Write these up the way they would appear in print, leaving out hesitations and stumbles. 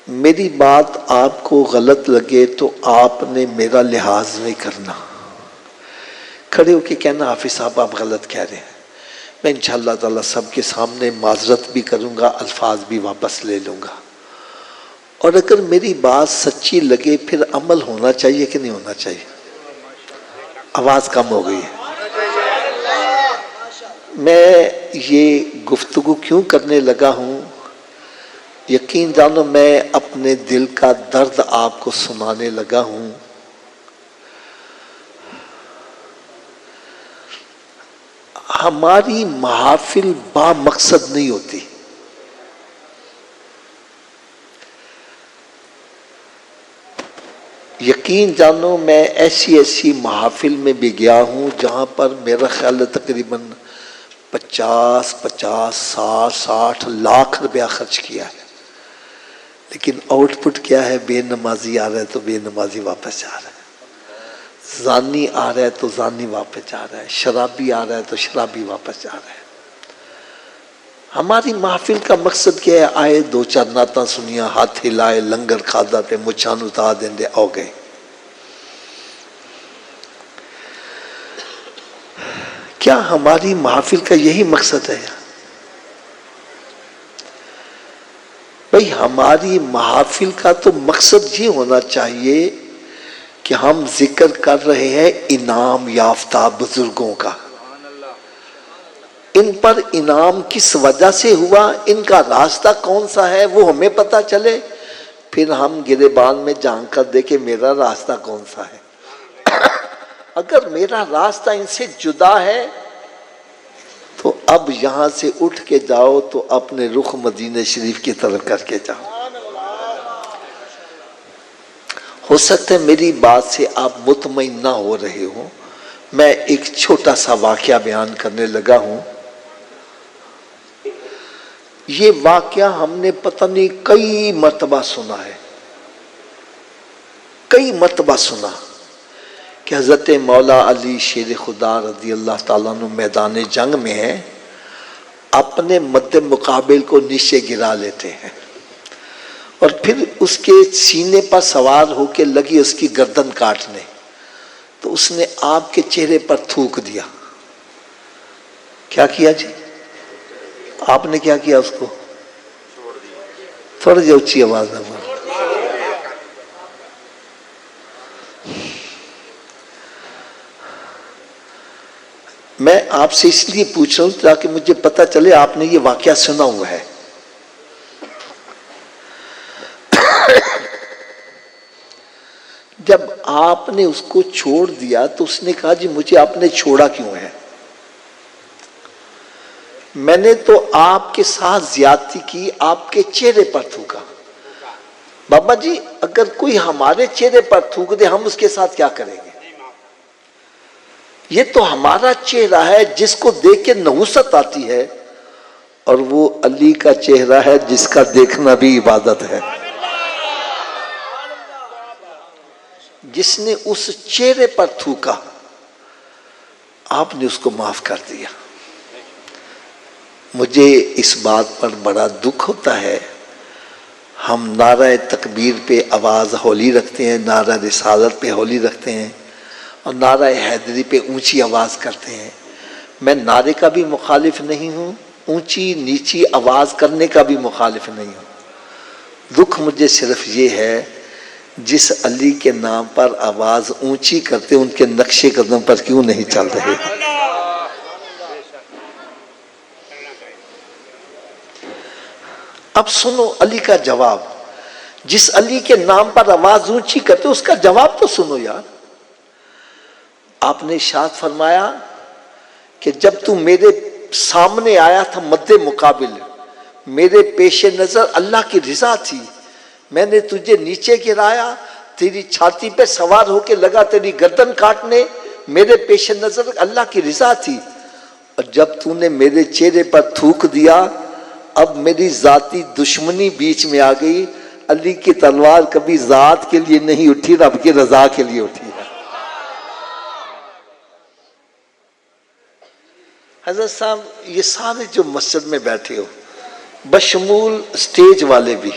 میری بات آپ کو غلط لگے تو آپ نے میرا لحاظ نہیں کرنا، کھڑے ہو کے کہنا حافظ صاحب آپ غلط کہہ رہے ہیں، میں انشاءاللہ تعالی سب کے سامنے معذرت بھی کروں گا، الفاظ بھی واپس لے لوں گا۔ اور اگر میری بات سچی لگے پھر عمل ہونا چاہیے کہ نہیں ہونا چاہیے؟ آواز کم ہو گئی ہے۔ میں یہ گفتگو کیوں کرنے لگا ہوں؟ یقین جانو میں اپنے دل کا درد آپ کو سنانے لگا ہوں۔ ہماری محافل با مقصد نہیں ہوتی۔ یقین جانو میں ایسی محافل میں بھی گیا ہوں جہاں پر میرا خیال ہے تقریباً 50 لاکھ روپیہ خرچ کیا ہے، لیکن آؤٹ پٹ کیا ہے؟ بے نمازی آ رہا ہے تو بے نمازی واپس جا رہا ہے، زانی آ رہا ہے تو زانی واپس جا رہا ہے، شرابی آ رہا ہے تو شرابی واپس جا رہا ہے۔ ہماری محفل کا مقصد کیا ہے؟ آئے دو چار نعتاں سنیاں، ہاتھ ہلائے، لنگر کھادا تے مچھان اتار دیں دے آ گئے۔ کیا ہماری محفل کا یہی مقصد ہے؟ بھئی ہماری محافل کا تو مقصد یہ ہونا چاہیے کہ ہم ذکر کر رہے ہیں انعام یافتہ بزرگوں کا، ان پر انعام کس وجہ سے ہوا، ان کا راستہ کون سا ہے وہ ہمیں پتہ چلے، پھر ہم گریبان میں جھانک کر دیکھیں میرا راستہ کون سا ہے۔ اگر میرا راستہ ان سے جدا ہے تو اب یہاں سے اٹھ کے جاؤ تو اپنے رخ مدینہ شریف کی طرف کر کے جاؤ۔ ہو سکتا ہے میری بات سے آپ مطمئن نہ ہو رہے ہوں، میں ایک چھوٹا سا واقعہ بیان کرنے لگا ہوں۔ یہ واقعہ ہم نے پتہ نہیں کئی مرتبہ سنا ہے، کئی مرتبہ سنا کہ حضرت مولا علی شیر خدا رضی اللہ تعالیٰ عنہ میدان جنگ میں ہے، اپنے مد مقابل کو نیچے گرا لیتے ہیں اور پھر اس کے سینے پر سوار ہو کے لگی اس کی گردن کاٹنے، تو اس نے آپ کے چہرے پر تھوک دیا۔ کیا کیا جی؟ آپ نے کیا کیا؟ اس کو تھوڑا جی اونچی آواز میں بول۔ میں آپ سے اس لیے پوچھ رہا ہوں تاکہ مجھے پتہ چلے آپ نے یہ واقعہ سنا ہوا ہے۔ جب آپ نے اس کو چھوڑ دیا تو اس نے کہا جی مجھے آپ نے چھوڑا کیوں ہے؟ میں نے تو آپ کے ساتھ زیادتی کی، آپ کے چہرے پر تھوکا۔ بابا جی اگر کوئی ہمارے چہرے پر تھوک دے ہم اس کے ساتھ کیا کریں گے؟ یہ تو ہمارا چہرہ ہے جس کو دیکھ کے نحوست آتی ہے، اور وہ علی کا چہرہ ہے جس کا دیکھنا بھی عبادت ہے۔ جس نے اس چہرے پر تھوکا آپ نے اس کو معاف کر دیا۔ مجھے اس بات پر بڑا دکھ ہوتا ہے، ہم نعرہ تکبیر پہ آواز ہولی رکھتے ہیں، نعرہ رسالت پہ ہولی رکھتے ہیں، اور نعرہ حیدری پہ اونچی آواز کرتے ہیں۔ میں نعرے کا بھی مخالف نہیں ہوں، اونچی نیچی آواز کرنے کا بھی مخالف نہیں ہوں۔ دکھ مجھے صرف یہ ہے جس علی کے نام پر آواز اونچی کرتے ان کے نقش قدم پر کیوں نہیں چل رہے۔ اب سنو علی کا جواب، جس علی کے نام پر آواز اونچی کرتے اس کا جواب تو سنو یار۔ آپ نے ارشاد فرمایا کہ جب تو میرے سامنے آیا تھا مد مقابل، میرے پیش نظر اللہ کی رضا تھی، میں نے تجھے نیچے گرایا، تیری چھاتی پہ سوار ہو کے لگا تیری گردن کاٹنے، میرے پیش نظر اللہ کی رضا تھی، اور جب تو نے میرے چہرے پر تھوک دیا اب میری ذاتی دشمنی بیچ میں آ گئی۔ علی کی تلوار کبھی ذات کے لیے نہیں اٹھی، رب کی رضا کے لیے اٹھی ہے۔ حضرت صاحب یہ سارے جو مسجد میں بیٹھے ہو بشمول سٹیج والے بھی،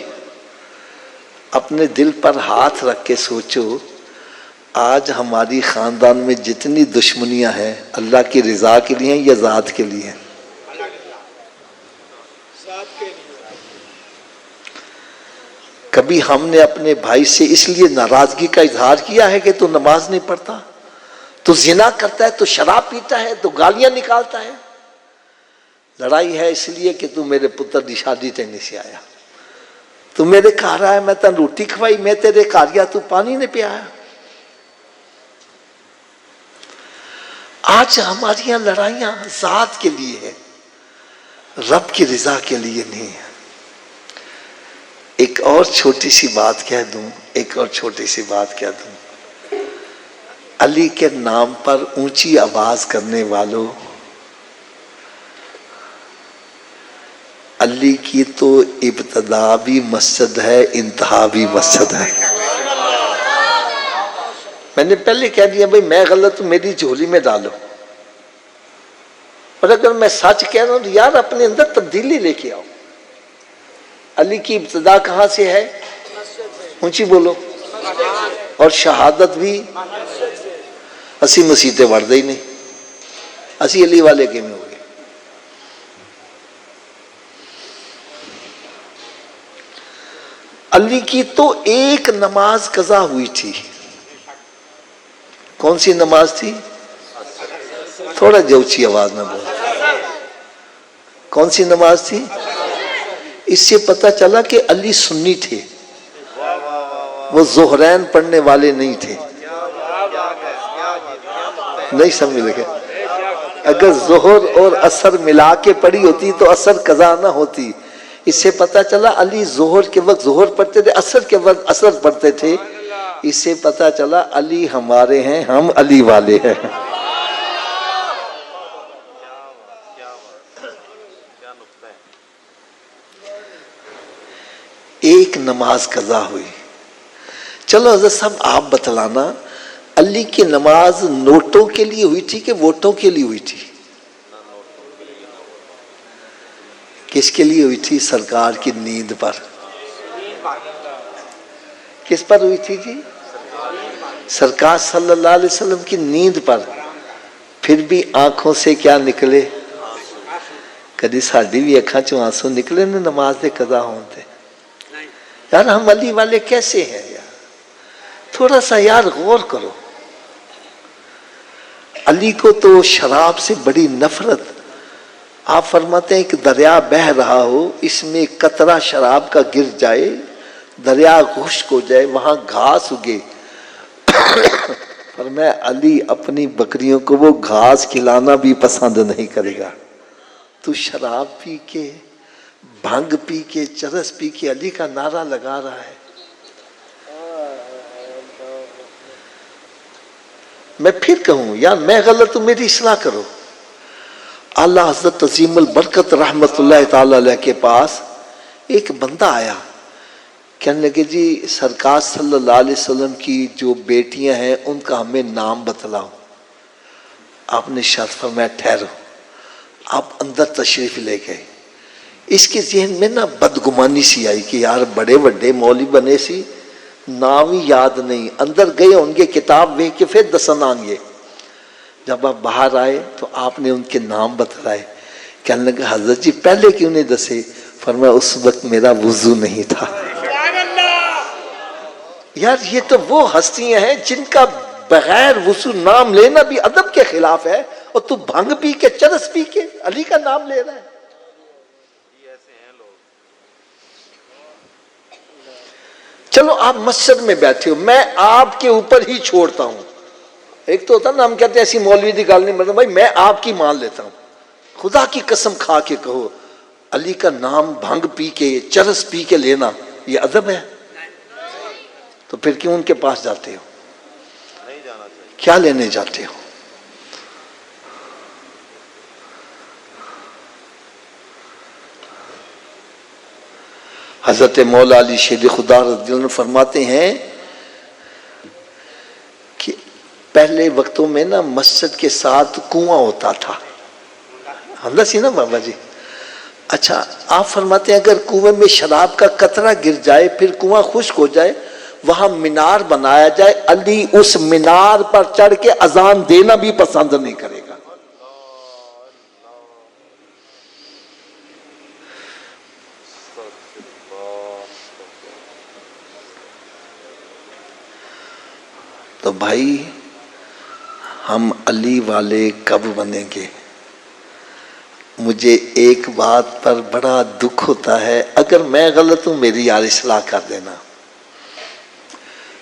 اپنے دل پر ہاتھ رکھ کے سوچو، آج ہماری خاندان میں جتنی دشمنیاں ہیں اللہ کی رضا کے لیے ہیں یا ذات کے لیے ہیں؟ کبھی ہم نے اپنے بھائی سے اس لیے ناراضگی کا اظہار کیا ہے کہ تو نماز نہیں پڑھتا، تو زنا کرتا ہے، تو شراب پیتا ہے، تو گالیاں نکالتا ہے؟ لڑائی ہے اس لیے کہ تو میرے پتر دی شادی تے نہیں سے آیا، تو میرے گھر آیا، میں تن روٹی کھوائی، میں تیرے گھر گیا تو پانی نہیں پیا۔ آج ہماری یہاں لڑائیاں ذات کے لیے ہیں، رب کی رضا کے لیے نہیں ہے۔ ایک اور چھوٹی سی بات کہہ دوں، علی کے نام پر اونچی آواز کرنے والوں، علی کی تو ابتدا بھی مسجد ہے، انتہا بھی مسجد ہے۔ میں نے پہلے کہہ دیا بھائی میں غلط ہوں، میری جھولی میں ڈالو، اور اگر میں سچ کہہ رہا ہوں تو یار اپنے اندر تبدیلی لے کے آؤ۔ علی کی ابتدا کہاں سے ہے؟ اونچی بولو۔ اور شہادت بھی اسی مسیطے وڑ دے ہی نہیں، اسی علی والے کے میں ہو گئے۔ علی کی تو ایک نماز قضا ہوئی تھی، کون سی نماز تھی؟ تھوڑا اونچی آواز میں بول، کون سی نماز تھی؟ اس سے پتہ چلا کہ علی سنی تھے، وہ ظہرین پڑھنے والے نہیں تھے۔ نہیں سمجھ لگے؟ اگر ظہر اور عصر ملا کے پڑھی ہوتی تو عصر قضا نہ ہوتی۔ اس سے پتہ چلا علی ظہر کے وقت ظہر پڑھتے تھے، عصر کے وقت عصر پڑھتے تھے۔ اس سے پتہ چلا علی ہمارے ہیں، ہم علی والے ہیں۔ ایک نماز قضا ہوئی۔ چلو حضرت صاحب آپ بتلانا، علی کی نماز نوٹوں کے لیے ہوئی تھی کہ ووٹوں کے لیے ہوئی تھی؟ کس کے لیے ہوئی تھی؟ سرکار کی نیند پر۔ کس پر ہوئی تھی جی؟ سرکار صلی اللہ علیہ وسلم کی نیند پر۔ پھر بھی آنکھوں سے کیا نکلے؟ کدی ساڈی بھی اکھاں چوں آنسو نکلے نے نماز دے قضا ہوتے؟ یار ہم علی والے کیسے ہیں یار؟ تھوڑا سا یار غور کرو۔ علی کو تو شراب سے بڑی نفرت۔ آپ فرماتے ہیں کہ دریا بہہ رہا ہو، اس میں قطرہ شراب کا گر جائے، دریا خشک ہو جائے، وہاں گھاس اگے، فرمایا علی اپنی بکریوں کو وہ گھاس کھلانا بھی پسند نہیں کرے گا۔ تو شراب پی کے، بھنگ پی کے، چرس پی کے علی کا نعرہ لگا رہا ہے۔ میں پھر کہوں یار میں غلط ہوں، میری اصلاح کرو۔ اللہ حضرت عظیم البرکت رحمت اللہ تعالی علیہ کے پاس ایک بندہ آیا، کہنے لگے جی سرکار صلی اللہ علیہ وسلم کی جو بیٹیاں ہیں ان کا ہمیں نام بتلاؤ۔ آپ نے شرط فرمایا ٹھہرو۔ آپ اندر تشریف لے گئے۔ اس کے ذہن میں نا بدگمانی سی آئی کہ یار بڑے بڑے مولوی بنے سی، نام ہی یاد نہیں۔ اندر گئے ان کے کتاب دیکھ کے پھر دسنان گئے۔ جب آپ باہر آئے تو آپ نے ان کے نام بتلائے۔ کہنے لگا حضرت جی پہلے کیوں نہیں دسے؟ فرمایا اس وقت میرا وضو نہیں تھا۔ یار یہ تو وہ ہستیاں ہیں جن کا بغیر وضو نام لینا بھی ادب کے خلاف ہے، اور تو بھنگ پی کے چرس پی کے علی کا نام لے رہا ہے۔ چلو آپ مسجد میں بیٹھے ہو، میں آپ کے اوپر ہی چھوڑتا ہوں۔ ایک تو ہوتا نا ہم کہتے ہیں ایسی مولوی دی گل نہیں، مطلب بھائی میں آپ کی مان لیتا ہوں۔ خدا کی قسم کھا کے کہو علی کا نام بھنگ پی کے چرس پی کے لینا یہ ادب ہے؟ تو پھر کیوں ان کے پاس جاتے ہو؟ کیا لینے جاتے ہو؟ حضرت مولا علی شیر خدا رضی اللہ عنہ فرماتے ہیں کہ پہلے وقتوں میں نا مسجد کے ساتھ کنواں ہوتا تھا، ہم سی نا بابا جی، اچھا آپ فرماتے ہیں اگر کنویں میں شراب کا قطرہ گر جائے پھر کنواں خشک ہو جائے وہاں مینار بنایا جائے، علی اس مینار پر چڑھ کے اذان دینا بھی پسند نہیں کرے گا۔ تو بھائی ہم علی والے کب بنیں گے؟ مجھے ایک بات پر بڑا دکھ ہوتا ہے، اگر میں غلط ہوں میری یار اصلاح کر دینا،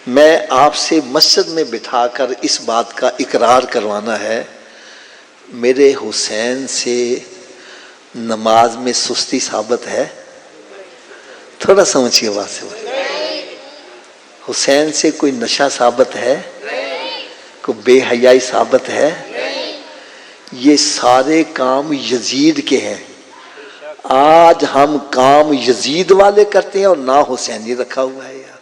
میں آپ سے مسجد میں بٹھا کر اس بات کا اقرار کروانا ہے، میرے حسین سے نماز میں سستی ثابت ہے؟ تھوڑا سمجھیے بات سے۔ حسین سے کوئی نشہ ثابت ہے؟ کوئی بے حیائی ثابت ہے؟ یہ سارے کام یزید کے ہیں۔ آج ہم کام یزید والے کرتے ہیں اور نہ حسینی رکھا ہوا ہے یار۔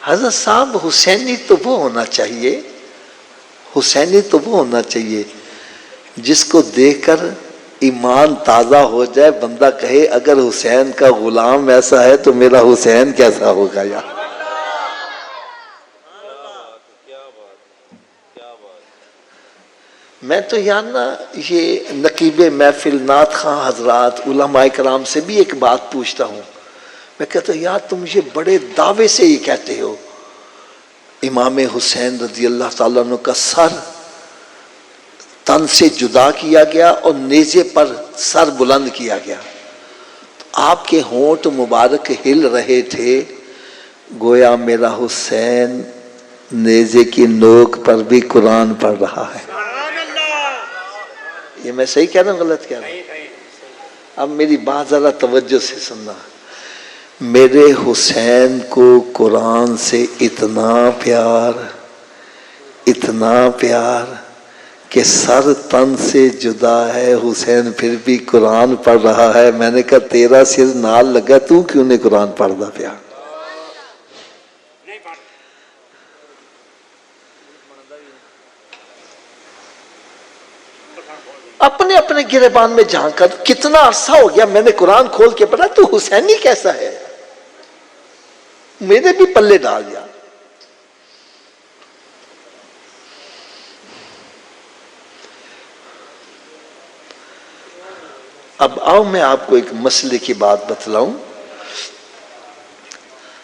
حضرت صاحب حسینی تو وہ ہونا چاہیے، حسینی تو وہ ہونا چاہیے جس کو دیکھ کر ایمان تازہ ہو جائے، بندہ کہے اگر حسین کا غلام ایسا ہے تو میرا حسین کیسا ہوگا یار۔ میں تو یار نا یہ نقیب محفل نعت خواں حضرات علماء کرام سے بھی ایک بات پوچھتا ہوں، میں کہتا ہوں یار تم یہ بڑے دعوے سے یہ کہتے ہو امام حسین رضی اللہ تعالیٰ عنہ کا سر تن سے جدا کیا گیا اور نیزے پر سر بلند کیا گیا، تو آپ کے ہونٹ مبارک ہل رہے تھے گویا میرا حسین نیزے کی نوک پر بھی قرآن پڑھ رہا ہے۔ یہ میں صحیح کہہ رہا ہوں غلط کہہ رہا ہوں؟ اب میری بات ذرا توجہ سے سننا، میرے حسین کو قرآن سے اتنا پیار کہ سر تن سے جدا ہے، حسین پھر بھی قرآن پڑھ رہا ہے۔ میں نے کہا تیرا سر نال لگا تو کیوں نہیں قرآن پڑھتا پیا؟ اپنے اپنے گریبان میں جھانک کر کتنا عرصہ ہو گیا میں نے قرآن کھول کے پڑھا، تو حسینی کیسا ہے میرے بھی پلے ڈال دیا۔ اب آؤ میں آپ کو ایک مسئلے کی بات بتلاؤں۔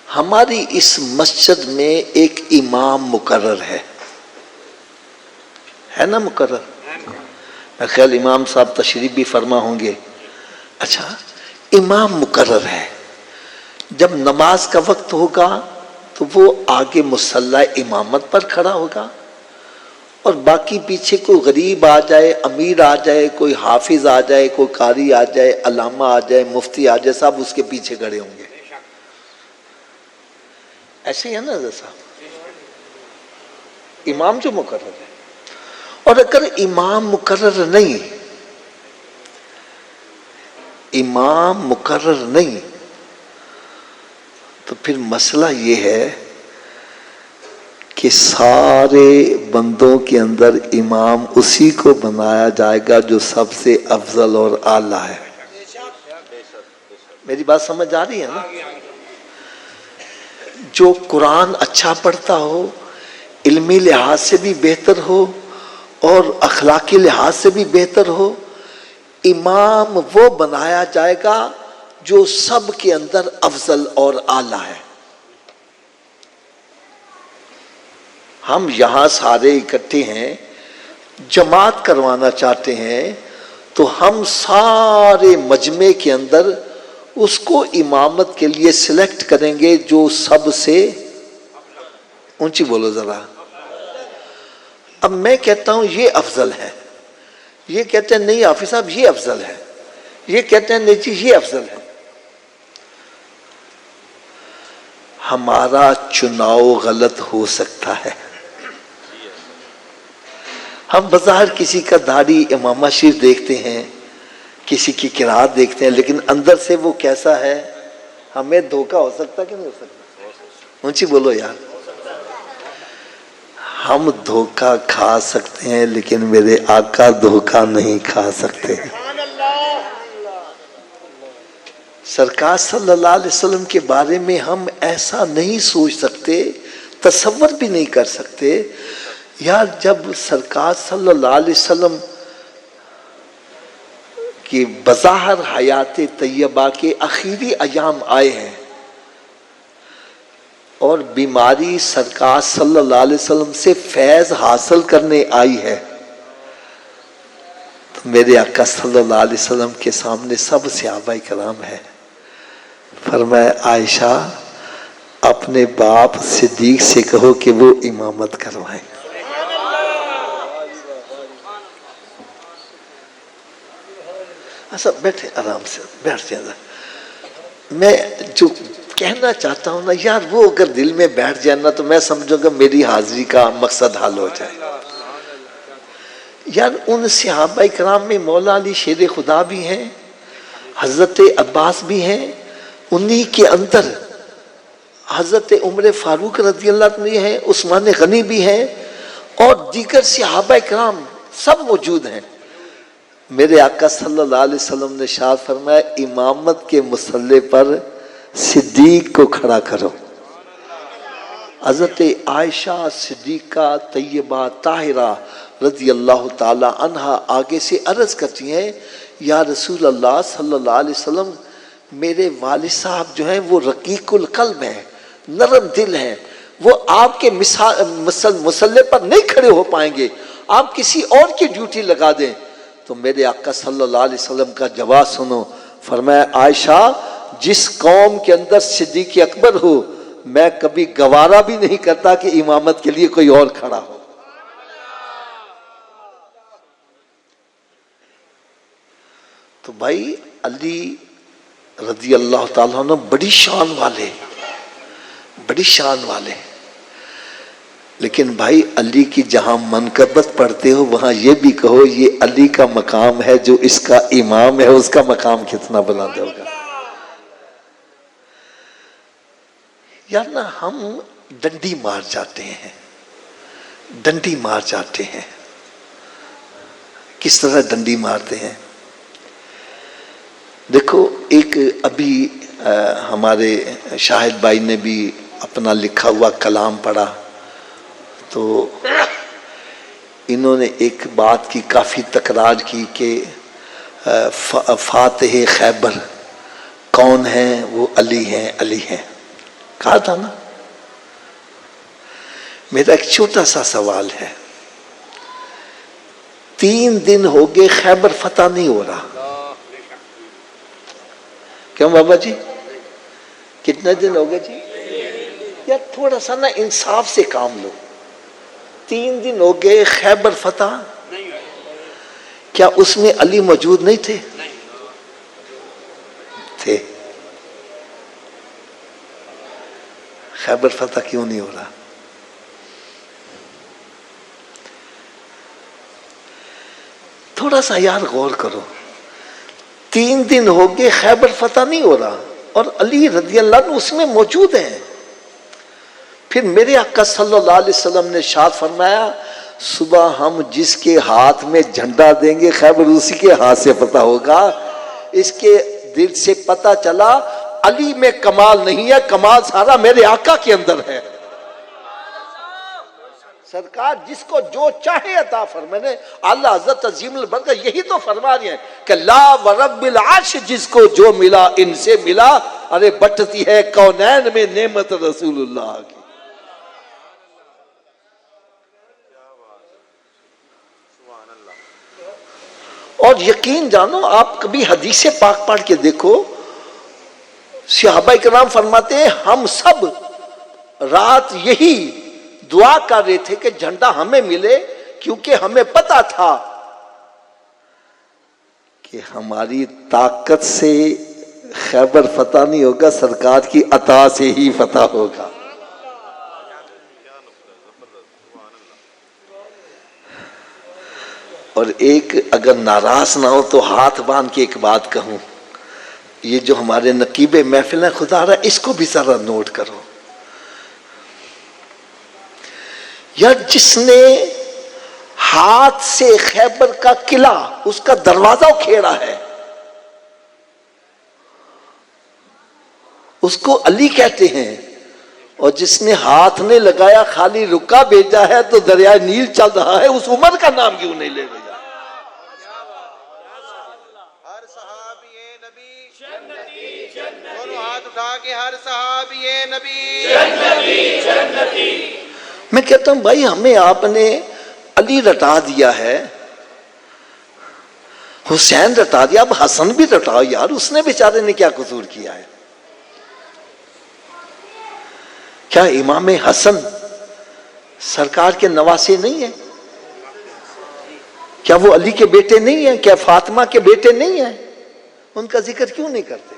ہماری اس مسجد میں ایک امام مقرر ہے نا مقرر؟ میں خیال امام صاحب تشریف بھی فرما ہوں گے۔ اچھا امام مقرر ہے، جب نماز کا وقت ہوگا تو وہ آگے مصلی امامت پر کھڑا ہوگا اور باقی پیچھے کوئی غریب آ جائے، امیر آ جائے، کوئی حافظ آ جائے، کوئی قاری آ جائے، علامہ آ جائے، مفتی آ جائے، سب اس کے پیچھے کھڑے ہوں گے۔ ایسے ہی ہے نا حضرت صاحب؟ امام جو مقرر ہے، اور اگر امام مقرر نہیں تو پھر مسئلہ یہ ہے کہ سارے بندوں کے اندر امام اسی کو بنایا جائے گا جو سب سے افضل اور اعلیٰ ہے۔ میری بات سمجھ آ رہی ہے نا؟ جو قرآن اچھا پڑھتا ہو، علمی لحاظ سے بھی بہتر ہو اور اخلاقی لحاظ سے بھی بہتر ہو، امام وہ بنایا جائے گا جو سب کے اندر افضل اور اعلیٰ ہے۔ ہم یہاں سارے اکٹھے ہیں، جماعت کروانا چاہتے ہیں، تو ہم سارے مجمع کے اندر اس کو امامت کے لیے سلیکٹ کریں گے جو سب سے اونچی بولو ذرا۔ اب میں کہتا ہوں یہ افضل ہے، یہ کہتے ہیں نہیں حافظ صاحب یہ افضل ہے، یہ کہتے ہیں نہیں جی یہ افضل ہے۔ ہمارا چناؤ غلط ہو سکتا ہے۔ ہم بظاہر کسی کا داڑھی امامہ شریف دیکھتے ہیں، کسی کی قرات دیکھتے ہیں، لیکن اندر سے وہ کیسا ہے ہمیں دھوکہ ہو سکتا کہ نہیں ہو سکتا؟ اونچی بولو یار۔ ہم دھوکہ کھا سکتے ہیں لیکن میرے آقا دھوکہ نہیں کھا سکتے. سرکار صلی اللہ علیہ وسلم کے بارے میں ہم ایسا نہیں سوچ سکتے, تصور بھی نہیں کر سکتے. یار جب سرکار صلی اللہ علیہ وسلم کی بظاہر حیات طیبہ کے آخری ایام آئے ہیں اور بیماری سرکار صلی اللہ علیہ وسلم سے فیض حاصل کرنے آئی ہے, تو میرے آقا صلی اللہ علیہ وسلم کے سامنے سب صحابہ کرام ہیں. فرمایا عائشہ اپنے باپ صدیق سے کہو کہ وہ امامت کروائیں. ایسا بیٹھے آرام سے بیٹھ جانا. میں جو کہنا چاہتا ہوں نا یار, وہ اگر دل میں بیٹھ جائے نا تو میں سمجھوں گا میری حاضری کا مقصد حل ہو جائے. یار ان صحابہ کرام میں مولا علی شیر خدا بھی ہیں, حضرت عباس بھی ہیں, انہی کے اندر حضرت عمر فاروق رضی اللہ عنہ ہیں, عثمان غنی بھی ہیں, اور دیگر صحابہ کرام سب موجود ہیں. میرے آقا صلی اللہ علیہ وسلم نے ارشاد فرمایا امامت کے مصلی پر صدیق کو کھڑا کرو. حضرت عائشہ صدیقہ طیبہ طاہرہ رضی اللہ تعالی عنہا آگے سے عرض کرتی ہیں یا رسول اللہ صلی اللہ علیہ وسلم, میرے والد صاحب جو ہیں وہ رقیق القلب ہیں, نرم دل ہیں, وہ آپ کے مصلی پر نہیں کھڑے ہو پائیں گے, آپ کسی اور کی ڈیوٹی لگا دیں. تو میرے آقا صلی اللہ علیہ وسلم کا جواب سنو. فرمایا عائشہ جس قوم کے اندر صدیق اکبر ہو میں کبھی گوارا بھی نہیں کرتا کہ امامت کے لیے کوئی اور کھڑا ہو. تو بھائی علی رضی اللہ تعالیٰ عنہ بڑی شان والے, بڑی شان والے, لیکن بھائی علی کی جہاں منقبت پڑھتے ہو وہاں یہ بھی کہو یہ علی کا مقام ہے, جو اس کا امام ہے اس کا مقام کتنا بلند ہوگا. یار نا ہم ڈنڈی مار جاتے ہیں, ڈنڈی مار جاتے ہیں. کس طرح ڈنڈی مارتے ہیں؟ دیکھو ایک ابھی ہمارے شاہد بھائی نے بھی اپنا لکھا ہوا کلام پڑھا, تو انہوں نے ایک بات کی کافی تکرار کی کہ فاتح خیبر کون ہیں؟ وہ علی ہیں, علی ہیں. کہا تھا نا. میرا ایک چھوٹا سا سوال ہے, 3 دن ہو گئے خیبر فتح نہیں ہو رہا, کیوں بابا جی؟ کتنے دن ہو گئے جی؟ یار تھوڑا سا نا انصاف سے کام لو. 3 دن ہو گئے خیبر فتح, کیا اس میں علی موجود نہیں تھے؟ تھے. خیبر فتح کیوں نہیں ہو رہا؟ تھوڑا سا یار غور کرو. 3 دن ہو گئے خیبر فتح نہیں ہو رہا اور علی رضی اللہ عنہ اس میں موجود ہیں. پھر میرے آقا صلی اللہ علیہ وسلم نے ارشاد فرمایا صبح ہم جس کے ہاتھ میں جھنڈا دیں گے خیبر اسی کے ہاتھ سے فتح ہوگا. اس کے دل سے پتہ چلا علی میں کمال نہیں ہے, کمال سارا میرے آقا کے اندر ہے. سرکار جس کو جو چاہے عطا فرمائے. اللہ حضرت عظیم البرکت یہی تو فرما رہے ہیں کہ لا ورب العرش جس کو جو ملا ان سے ملا. ارے بٹتی ہے کونین میں نعمت رسول اللہ کی. اور یقین جانو آپ کبھی حدیث پاک پڑھ کے دیکھو, صحابہ کرام فرماتے ہیں ہم سب رات یہی دعا کر رہے تھے کہ جھنڈا ہمیں ملے, کیونکہ ہمیں پتا تھا کہ ہماری طاقت سے خیبر فتح نہیں ہوگا, سرکار کی عطا سے ہی فتح ہوگا. اور ایک اگر ناراض نہ ہو تو ہاتھ باندھ کے ایک بات کہوں, یہ جو ہمارے نقیب محفل ہیں خدا رہا اس کو بھی ذرا نوٹ کرو. یا جس نے ہاتھ سے خیبر کا قلعہ اس کا دروازہ کھیڑا ہے اس کو علی کہتے ہیں، اور جس نے ہاتھ نے لگایا خالی رکا بھیجا ہے تو دریائے نیل چل رہا ہے، اس عمر کا نام کیوں نہیں لے رہا؟ ہر صحابی نبی جنتی جنتی، دونوں ہاتھ اٹھا کے ہر صحابی نبی جنتی جنتی۔ میں کہتا ہوں بھائی ہمیں آپ نے علی رٹا دیا ہے، حسین رٹا دیا، اب حسن بھی رٹاؤ یار، اس نے بیچارے نے کیا قصور کیا ہے؟ کیا امام حسن سرکار کے نواسے نہیں ہیں؟ کیا وہ علی کے بیٹے نہیں ہیں؟ کیا فاطمہ کے بیٹے نہیں ہیں؟ ان کا ذکر کیوں نہیں کرتے؟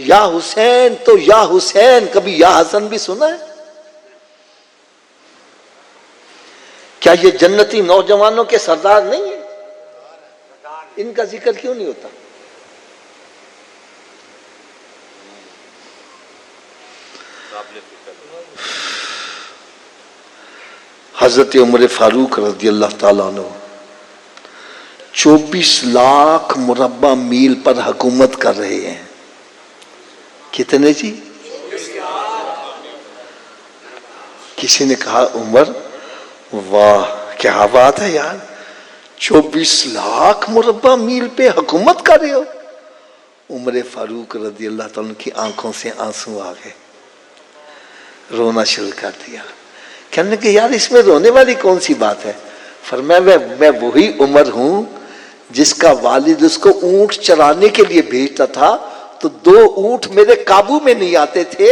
یا حسین تو یا حسین، کبھی یا حسن بھی سنا ہے؟ کیا یہ جنتی نوجوانوں کے سردار نہیں ہیں؟ ان کا ذکر کیوں نہیں ہوتا؟ حضرت عمر فاروق رضی اللہ تعالیٰ عنہ 24 لاکھ مربع میل پر حکومت کر رہے ہیں۔ کتنے جی؟ کسی نے کہا عمر واہ کیا بات ہے یار، 24 لاکھ مربع میل پہ حکومت کر رہے ہو؟ عمر فاروق رضی اللہ تعالیٰ عنہ کی آنکھوں سے آنسو آ گئے، رونا شروع کر دیا۔ کہنے کہ یار اس میں رونے والی کون سی بات ہے؟ فرمایا میں وہی عمر ہوں جس کا والد اس کو اونٹ چرانے کے لیے بھیجتا تھا تو 2 اونٹ میرے قابو میں نہیں آتے تھے،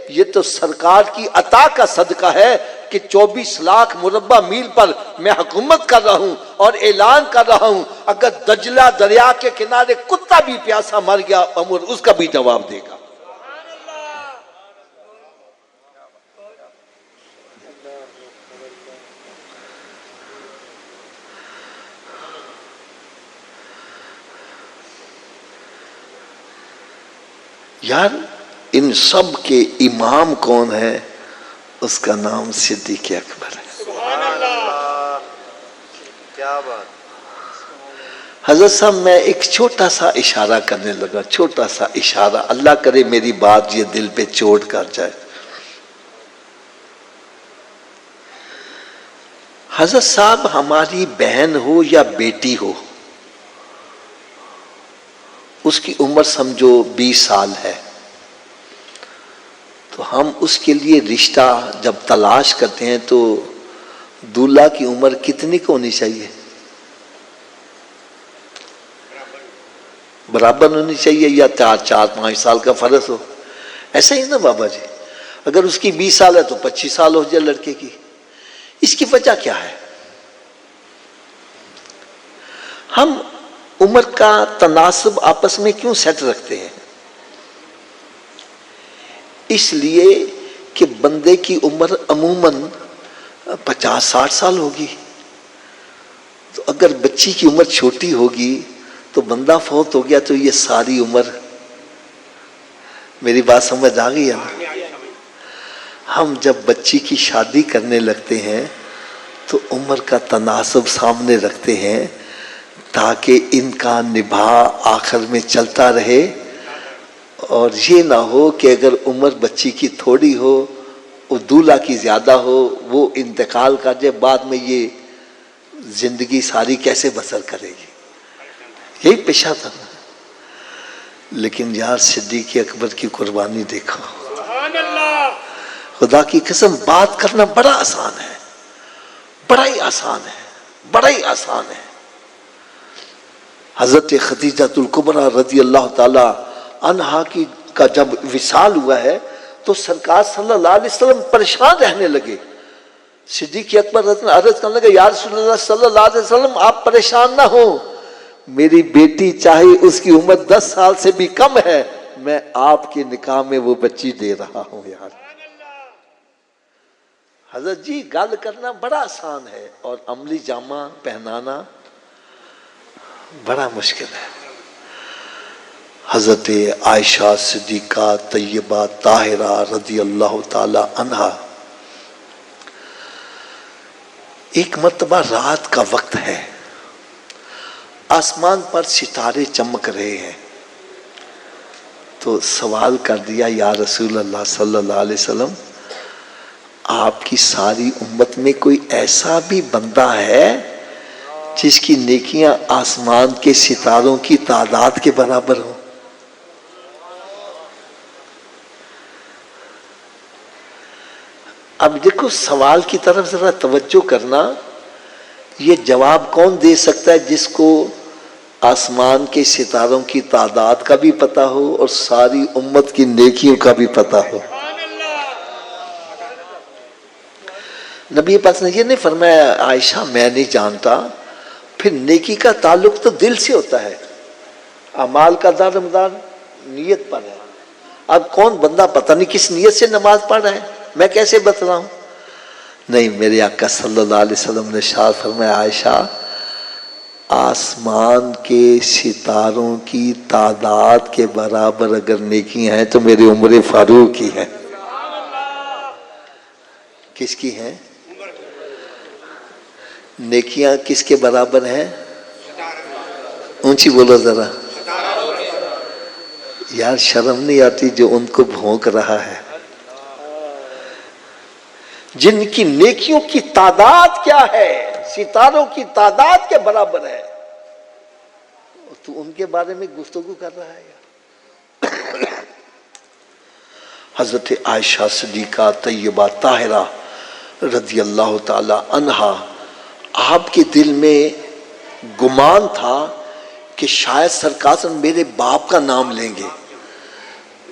یہ تو سرکار کی عطا کا صدقہ ہے کہ 24 لاکھ مربع میل پر میں حکومت کر رہا ہوں اور اعلان کر رہا ہوں اگر دجلہ دریا کے کنارے کتا بھی پیاسا مر گیا عمر اس کا بھی جواب دے گا۔ یار ان سب کے امام کون ہے؟ اس کا نام صدیق اکبر ہے۔ سبحان اللہ، کیا بات۔ حضرت صاحب میں ایک چھوٹا سا اشارہ کرنے لگا، چھوٹا سا اشارہ، اللہ کرے میری بات یہ دل پہ چوٹ کر جائے۔ حضرت صاحب ہماری بہن ہو یا بیٹی ہو، اس کی عمر سمجھو 20 سال ہے، تو ہم اس کے لیے رشتہ جب تلاش کرتے ہیں تو دولہا کی عمر کتنی کو ہونی چاہیے؟ برابر ہونی چاہیے یا 4-5 سال کا فرق ہو؟ ایسا ہی نا بابا جی، اگر اس کی 20 سال ہے تو 25 سال ہو جائے لڑکے کی۔ اس کی وجہ کیا ہے؟ ہم عمر کا تناسب آپس میں کیوں سیٹ رکھتے ہیں؟ اس لیے کہ بندے کی عمر عموماً 50-60 سال ہوگی، تو اگر بچی کی عمر چھوٹی ہوگی تو بندہ فوت ہو گیا تو یہ ساری عمر، میری بات سمجھ آ گئی ہے نا؟ ہم جب بچی کی شادی کرنے لگتے ہیں تو عمر کا تناسب سامنے رکھتے ہیں تاکہ ان کا نبھا آخر میں چلتا رہے، اور یہ نہ ہو کہ اگر عمر بچی کی تھوڑی ہو اور دولہا کی زیادہ ہو، وہ انتقال کر جائے، بعد میں یہ زندگی ساری کیسے بسر کرے گی؟ یہی پیشہ تھا نا۔ لیکن یار صدیق اکبر کی قربانی دیکھو، سبحان اللہ، خدا کی قسم بات کرنا بڑا آسان ہے، بڑا ہی آسان ہے، بڑا ہی آسان ہے۔ حضرت خدیجہ الکبریٰ رضی اللہ تعالی عنہا کا جب وصال ہوا ہے تو سرکار صلی اللہ علیہ وسلم پریشان رہنے لگے۔ صدیق اکبر عرض کرنے لگے یا رسول اللہ صلی اللہ علیہ وسلم آپ پریشان نہ ہوں، میری بیٹی چاہے اس کی عمر 10 سال سے بھی کم ہے، میں آپ کے نکاح میں وہ بچی دے رہا ہوں۔ یار حضرت جی گل کرنا بڑا آسان ہے اور عملی جامہ پہنانا بڑا مشکل ہے۔ حضرت عائشہ صدیقہ طیبہ طاہرہ رضی اللہ تعالی عنہا ایک مرتبہ رات کا وقت ہے، آسمان پر ستارے چمک رہے ہیں، تو سوال کر دیا یا رسول اللہ صلی اللہ علیہ وسلم، آپ کی ساری امت میں کوئی ایسا بھی بندہ ہے جس کی نیکیاں آسمان کے ستاروں کی تعداد کے برابر ہوں؟ اب دیکھو سوال کی طرف ذرا توجہ کرنا، یہ جواب کون دے سکتا ہے جس کو آسمان کے ستاروں کی تعداد کا بھی پتہ ہو اور ساری امت کی نیکیوں کا بھی پتہ ہو؟ نبی پاک نے یہ نہیں فرمایا عائشہ میں نہیں جانتا، پھر نیکی کا تعلق تو دل سے ہوتا ہے، اعمال کا دار مدار نیت پر ہے۔ اب کون بندہ پتہ نہیں کس نیت سے نماز پڑھ رہا ہے، میں کیسے بتلاؤں؟ نہیں، میرے آقا صلی اللہ علیہ وسلم نے ارشاد فرمایا عائشہ آسمان کے ستاروں کی تعداد کے برابر اگر نیکیاں ہیں تو میرے عمر فاروق کی ہیں۔ کس کی ہیں؟ نیکیاں کس کے برابر ہیں؟ اونچی بولو ذرا یار، شرم نہیں آتی جو ان کو بھونک رہا ہے؟ جن کی نیکیوں کی تعداد کیا ہے؟ ستاروں کی تعداد کے برابر ہے، تو ان کے بارے میں گفتگو کر رہا ہے یار۔ حضرت عائشہ صدیقہ طیبہ طاہرہ رضی اللہ تعالی عنہا، آپ کے دل میں گمان تھا کہ شاید سرکار میرے باپ کا نام لیں گے،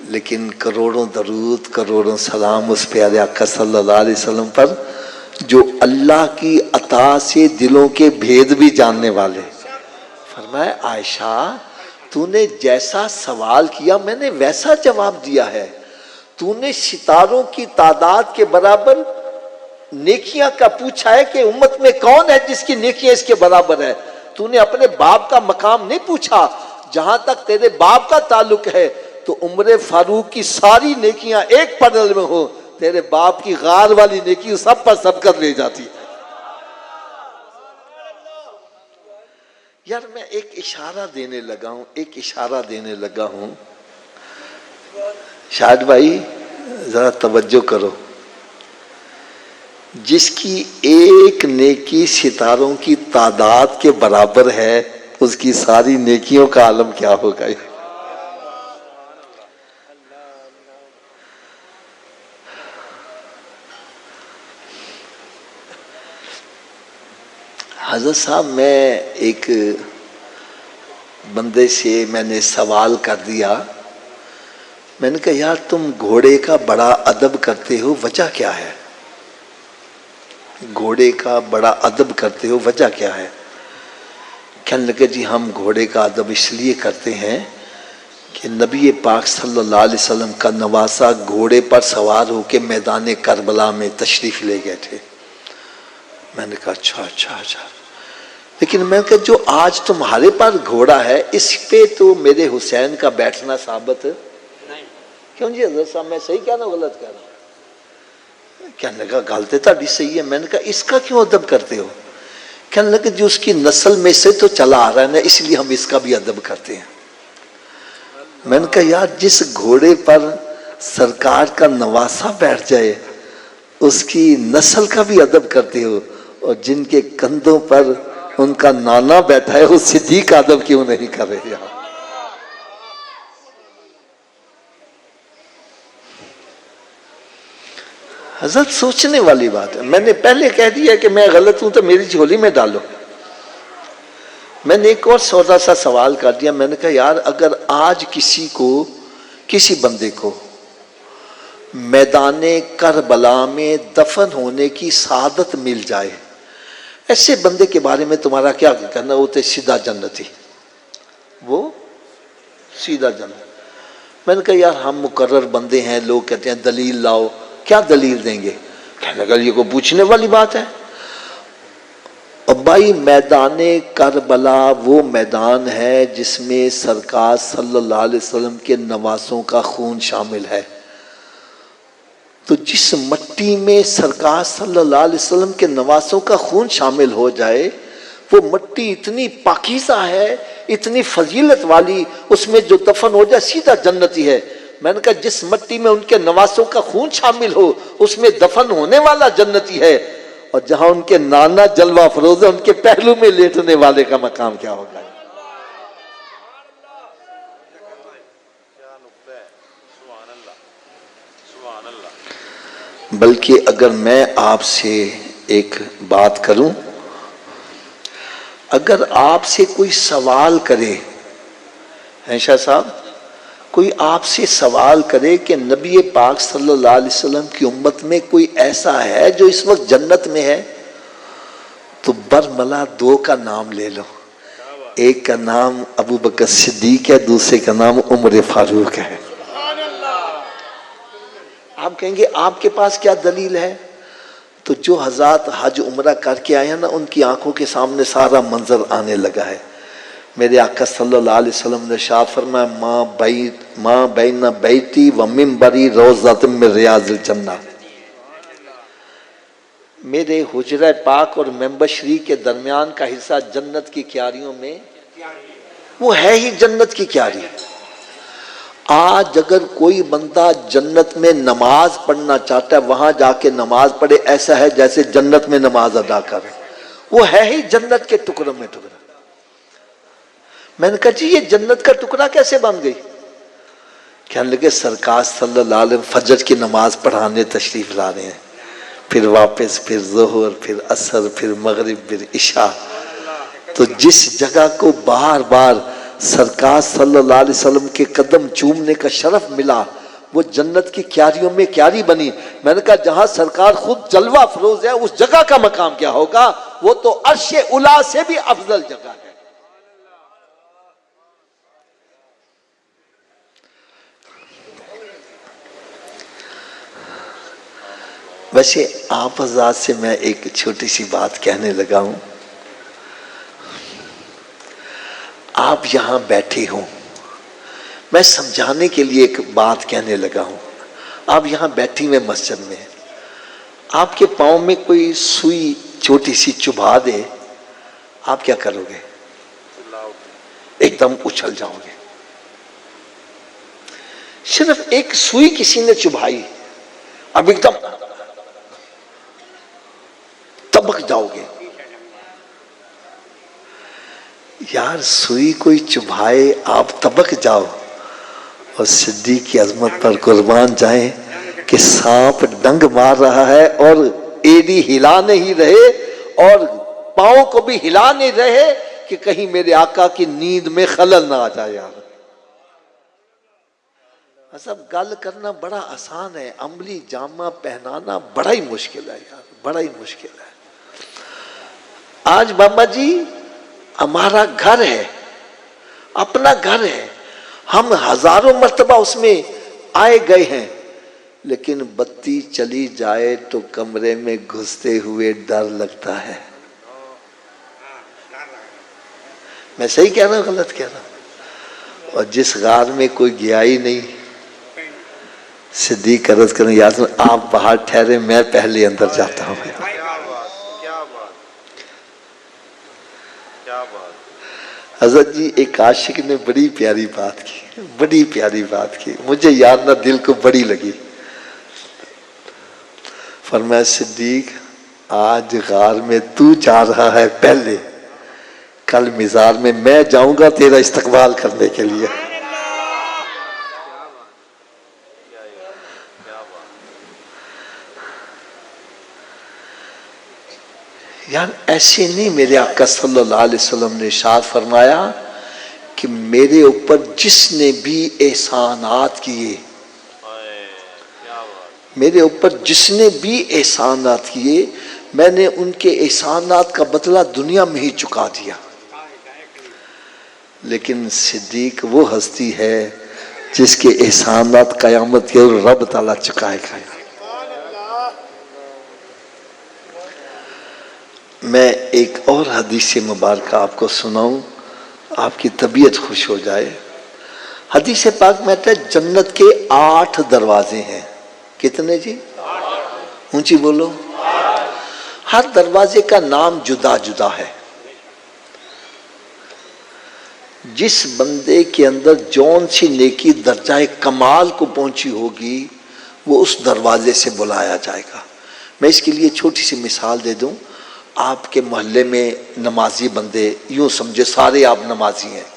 لیکن کروڑوں درود کروڑوں سلام اس پیارے آقا صلی اللہ علیہ وسلم پر جو اللہ کی عطا سے دلوں کے بھید بھی جاننے والے۔ فرمایا عائشہ تو نے جیسا سوال کیا میں نے ویسا جواب دیا ہے، تو نے ستاروں کی تعداد کے برابر نیکیاں کا پوچھا ہے کہ امت میں کون ہے جس کی نیکیاں اس کے برابر ہے، تو نے اپنے باپ کا مقام نہیں پوچھا۔ جہاں تک تیرے باپ کا تعلق ہے تو عمر فاروق کی ساری نیکیاں ایک پنل میں ہو، تیرے باپ کی غار والی نیکی سب پر سبقت لے جاتی ہے۔ یار میں ایک اشارہ دینے لگا ہوں، شاہد بھائی ذرا توجہ کرو، جس کی ایک نیکی ستاروں کی تعداد کے برابر ہے اس کی ساری نیکیوں کا عالم کیا ہوگا؟ حضرت صاحب میں ایک بندے سے میں نے سوال کر دیا، میں نے کہا یار تم گھوڑے کا بڑا ادب کرتے ہو، وجہ کیا ہے؟ گھوڑے کا بڑا ادب کرتے ہو وجہ کیا ہے؟ کہنے لگے جی ہم گھوڑے کا ادب اس لیے کرتے ہیں کہ نبی پاک صلی اللہ علیہ وسلم کا نواسہ گھوڑے پر سوار ہو کے میدان کربلا میں تشریف لے گئے تھے۔ میں نے کہا اچھا، لیکن میں نے کہا جو آج تمہارے پاس گھوڑا ہے اس پہ تو میرے حسین کا بیٹھنا ثابت نہیں۔ کیوں جی حضرت صاحب میں صحیح کہنا غلط کہہ رہا ہوں؟ کہنے لگا گل تو تہاڈی صحیح ہے۔ میں نے کہا اس کا کیوں ادب کرتے ہو؟ کہنے لگا جو اس کی نسل میں سے تو چلا آ رہا ہے نا، اس لیے ہم اس کا بھی ادب کرتے ہیں۔ میں نے کہا یار جس گھوڑے پر سرکار کا نواسہ بیٹھ جائے اس کی نسل کا بھی ادب کرتے ہو، اور جن کے کندھوں پر ان کا نانا بیٹھا ہے اس صدیق کا ادب کیوں نہیں کر رہے یار؟ حضرت سوچنے والی بات ہے۔ میں نے پہلے کہہ دیا کہ میں غلط ہوں تو میری جھولی میں ڈالو۔ میں نے ایک اور سودا سا سوال کر دیا، میں نے کہا یار اگر آج کسی بندے کو میدان کربلا میں دفن ہونے کی سعادت مل جائے، ایسے بندے کے بارے میں تمہارا کیا کہنا؟ وہ تو سیدھا جنتی، وہ سیدھا جنت۔ میں نے کہا یار ہم مقرر بندے ہیں، لوگ کہتے ہیں دلیل لاؤ، کیا دلیل دیں گے؟ کہنے لگا یہ کوئی پوچھنے والی بات ہے؟ اور بھائی میدان کربلا وہ میدان ہے جس میں سرکار صلی اللہ علیہ وسلم کے نواسوں کا خون شامل ہے۔ تو جس مٹی میں سرکار صلی اللہ علیہ وسلم کے نواسوں کا خون شامل ہو جائے وہ مٹی اتنی پاکیزہ ہے، اتنی فضیلت والی، اس میں جو دفن ہو جائے سیدھا جنتی ہے۔ میں نے کہا جس مٹی میں ان کے نواسوں کا خون شامل ہو اس میں دفن ہونے والا جنتی ہے، اور جہاں ان کے نانا جلوہ فروز ہے ان کے پہلو میں لیٹنے والے کا مقام کیا ہوگا؟ بلکہ اگر میں آپ سے ایک بات کروں، اگر آپ سے کوئی سوال کرے، شاہ صاحب کوئی آپ سے سوال کرے کہ نبی پاک صلی اللہ علیہ وسلم کی امت میں کوئی ایسا ہے جو اس وقت جنت میں ہے، تو برملا دو کا نام لے لو، ایک کا نام ابو بکر صدیق ہے، دوسرے کا نام عمر فاروق ہے۔ آپ کہیں گے آپ کے پاس کیا دلیل ہے؟ تو جو حضرات حج عمرہ کر کے آئے ہیں نا ان کی آنکھوں کے سامنے سارا منظر آنے لگا ہے۔ میرے آقا صلی اللہ علیہ وسلم نے ارشاد فرمایا ماں بین بیتی و منبری روضۃ من ریاض الجنہ، میرے حجرہ پاک اور ممبر شریف کے درمیان کا حصہ جنت کی کیاریوں میں وہ ہے ہی جنت کی کیاری۔ آج اگر کوئی بندہ جنت میں نماز پڑھنا چاہتا ہے وہاں جا کے نماز پڑھے، ایسا ہے جیسے جنت میں نماز ادا کرے، وہ ہے ہی جنت کے ٹکڑوں میں ٹکڑا۔ میں نے کہا جی یہ جنت کا ٹکڑا کیسے بن گئی؟ کہنے لگے سرکار صلی اللہ علیہ وسلم فجر کی نماز پڑھانے تشریف لا رہے ہیں، پھر واپس، پھر ظہر، پھر عصر، پھر مغرب، پھر عشاء۔ تو جس جگہ کو بار بار سرکار صلی اللہ علیہ وسلم کے قدم چومنے کا شرف ملا وہ جنت کی کیاریوں میں کیاری بنی۔ میں نے کہا جہاں سرکار خود جلوہ افروز ہے اس جگہ کا مقام کیا ہوگا؟ وہ تو عرش اعلیٰ سے بھی افضل جگہ ہے۔ ویسے آپ حضرات سے میں ایک چھوٹی سی بات کہنے لگا ہوں، آپ یہاں بیٹھے ہوں، میں سمجھانے کے لیے ایک بات کہنے لگا ہوں۔ آپ یہاں بیٹھی ہوئے مسجد میں، آپ کے پاؤں میں کوئی سوئی چھوٹی سی چبھا دے، آپ کیا کرو گے؟ ایک دم اچھل جاؤ گے۔ صرف ایک سوئی کسی نے چبھائی، اب ایک دم تبک جاؤ گے۔ یار سوئی کوئی چبھائے آپ تبک جاؤ، اور صدیق کی عظمت پر قربان جائیں کہ سانپ ڈنگ مار رہا ہے اور ایڑی ہلا نہیں رہے اور پاؤں کو بھی ہلا نہیں رہے کہ کہیں میرے آقا کی نیند میں خلل نہ آ جائے۔ یار سب گل کرنا بڑا آسان ہے، عملی جامہ پہنانا بڑا ہی مشکل ہے یار، بڑا ہی مشکل ہے۔ آج بابا جی ہمارا گھر ہے، اپنا گھر ہے، ہم ہزاروں مرتبہ اس میں آئے گئے ہیں، لیکن بتی چلی جائے تو کمرے میں گھستے ہوئے ڈر لگتا ہے۔ میں صحیح کہہ رہا ہوں غلط کہہ رہا ہوں؟ اور جس غار میں کوئی گیا ہی نہیں، صدیق عرض کریں یاد آپ باہر ٹھہرے میں پہلے اندر جاتا ہوں۔ حضرت جی ایک عاشق نے بڑی پیاری بات کی، بڑی پیاری بات کی، مجھے یاد نہ دل کو بڑی لگی۔ فرمایا صدیق آج غار میں تو جا رہا ہے پہلے، کل مزار میں میں جاؤں گا تیرا استقبال کرنے کے لیے۔ یار ایسے نہیں، میرے آقا صلی اللہ علیہ وسلم نے ارشاد فرمایا کہ میرے اوپر جس نے بھی احسانات کیے، میرے اوپر جس نے بھی احسانات کیے میں نے ان کے احسانات کا بدلہ دنیا میں ہی چکا دیا۔ لیکن صدیق وہ ہستی ہے جس کے احسانات قیامت کے رب تعالیٰ چکائے گا۔ میں ایک اور حدیث مبارکہ آپ کو سناؤں، آپ کی طبیعت خوش ہو جائے۔ حدیث پاک میں کہتا ہے جنت کے 8 دروازے ہیں۔ کتنے جی؟ اونچی بولو. ہر دروازے کا نام جدا جدا ہے. جس بندے کے اندر جون سی نیکی درجہ کمال کو پہنچی ہوگی وہ اس دروازے سے بلایا جائے گا. میں اس کے لیے چھوٹی سی مثال دے دوں. آپ کے محلے میں نمازی بندے، یوں سمجھے سارے آپ نمازی ہیں،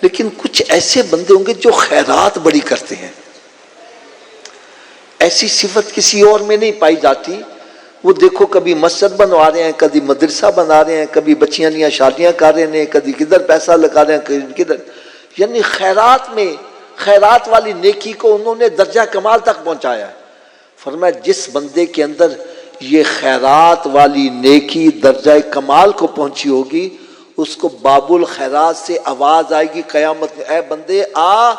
لیکن کچھ ایسے بندے ہوں گے جو خیرات بڑی کرتے ہیں. ایسی صفت کسی اور میں نہیں پائی جاتی. وہ دیکھو کبھی مسجد بنوا رہے ہیں، کبھی مدرسہ بنا رہے ہیں، کبھی بچیاں لیاں شادیاں کر رہے ہیں، کبھی کدھر پیسہ لگا رہے ہیں، کبھی کدھر. یعنی خیرات میں، خیرات والی نیکی کو انہوں نے درجہ کمال تک پہنچایا ہے. فرمایا جس بندے کے اندر یہ خیرات والی نیکی درجہ کمال کو پہنچی ہوگی اس کو باب الخیرات سے آواز آئے گی قیامت میں، اے بندے آ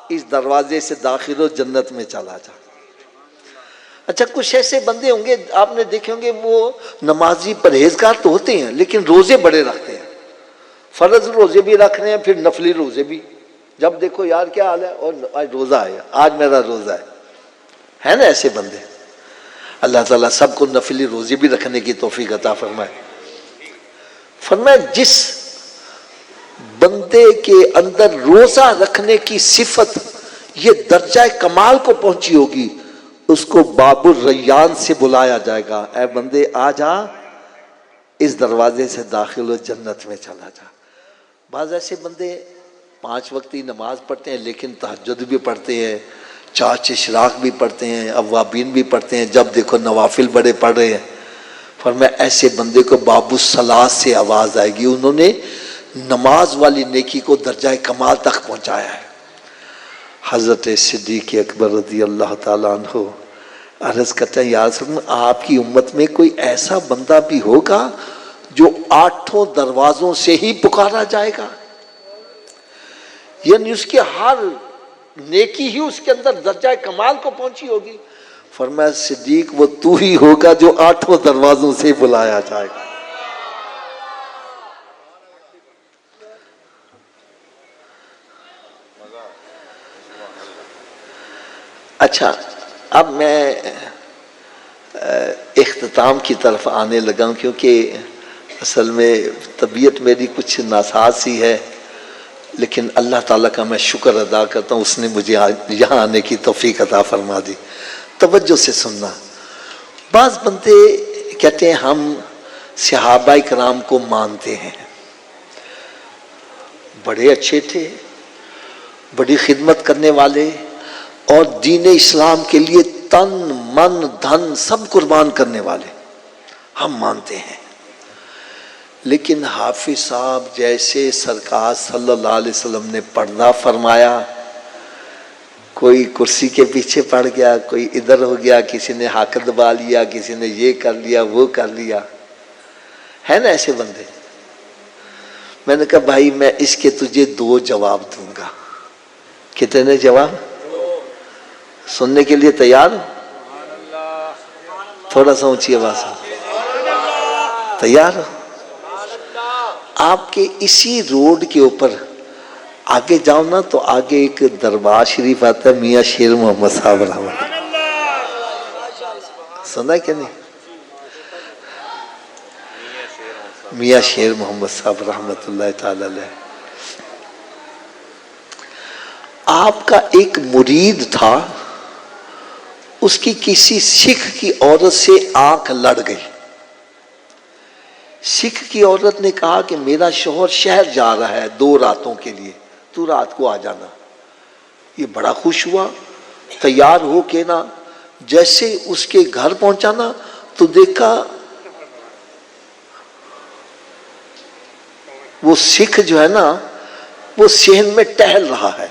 اس دروازے سے داخل ہو، جنت میں چلا جا. اچھا کچھ ایسے بندے ہوں گے آپ نے دیکھے ہوں گے وہ نمازی پرہیزگار تو ہوتے ہیں لیکن روزے بڑے رکھتے ہیں. فرض روزے بھی رکھ رہے ہیں، پھر نفلی روزے بھی. جب دیکھو یار کیا حال ہے، اور آج روزہ ہے، آج میرا روزہ ہے نا ایسے بندے. اللہ تعالیٰ سب کو نفلی روزے بھی رکھنے کی توفیق عطا فرمائے. فرمائے جس بندے کے اندر روزہ رکھنے کی صفت یہ درجہ کمال کو پہنچی ہوگی اس کو باب الریان سے بلایا جائے گا، اے بندے آ جا اس دروازے سے داخل ہو، جنت میں چلا جا. بعض ایسے بندے 5 وقتی نماز پڑھتے ہیں لیکن تہجد بھی پڑھتے ہیں، 4 اشراق بھی پڑھتے ہیں، اوابین بھی پڑھتے ہیں، جب دیکھو نوافل بڑے پڑھ رہے ہیں. فرمایا ایسے بندے کو باب الصلاۃ سے آواز آئے گی، انہوں نے نماز والی نیکی کو درجہ کمال تک پہنچایا ہے. حضرت صدیق اکبر رضی اللہ تعالیٰ عنہ عرض کرتے ہیں یا رسول اللہ آپ کی امت میں کوئی ایسا بندہ بھی ہوگا جو 8 دروازوں سے ہی پکارا جائے گا، یعنی اس کی ہر نیکی ہی اس کے اندر درجہ کمال کو پہنچی ہوگی. فرمایا صدیق وہ تو ہی ہوگا جو 8 دروازوں سے بلایا جائے گا. اچھا اب میں اختتام کی طرف آنے لگا ہوں کیونکہ اصل میں طبیعت میری کچھ ناساز سی ہے، لیکن اللہ تعالیٰ کا میں شکر ادا کرتا ہوں اس نے مجھے یہاں آنے کی توفیق عطا فرما دی. توجہ سے سننا. بعض بندے کہتے ہیں ہم صحابہ کرام کو مانتے ہیں، بڑے اچھے تھے، بڑی خدمت کرنے والے اور دین اسلام کے لیے تن من دھن سب قربان کرنے والے، ہم مانتے ہیں. لیکن حافظ صاحب جیسے سرکار صلی اللہ علیہ وسلم نے پردہ فرمایا، کوئی کرسی کے پیچھے پڑ گیا، کوئی ادھر ہو گیا، کسی نے ہاتھ دبا لیا، کسی نے یہ کر لیا وہ کر لیا، ہے نا ایسے بندے. میں نے کہا بھائی میں اس کے تجھے 2 جواب دوں گا. کتنے جواب؟ سننے کے لیے تیار؟ تھوڑا سا اونچی آواز سے تیار ہو؟ آپ کے اسی روڈ کے اوپر آگے جاؤ نا تو آگے ایک دربار شریف آتا ہے میاں شیر محمد صاحب رحمۃ اللہ. سنا ہے کہ نہیں؟ میاں شیر محمد صاحب رحمۃ اللہ تعالی علیہ. آپ کا ایک مرید تھا، اس کی کسی سکھ کی عورت سے آنکھ لڑ گئی. سکھ کی عورت نے کہا کہ میرا شوہر شہر جا رہا ہے 2 راتوں کے لیے، تو رات کو آ جانا. یہ بڑا خوش ہوا، تیار ہو کے نا جیسے اس کے گھر پہنچا نا تو دیکھا وہ سکھ جو ہے نا وہ صحن میں ٹہل رہا ہے،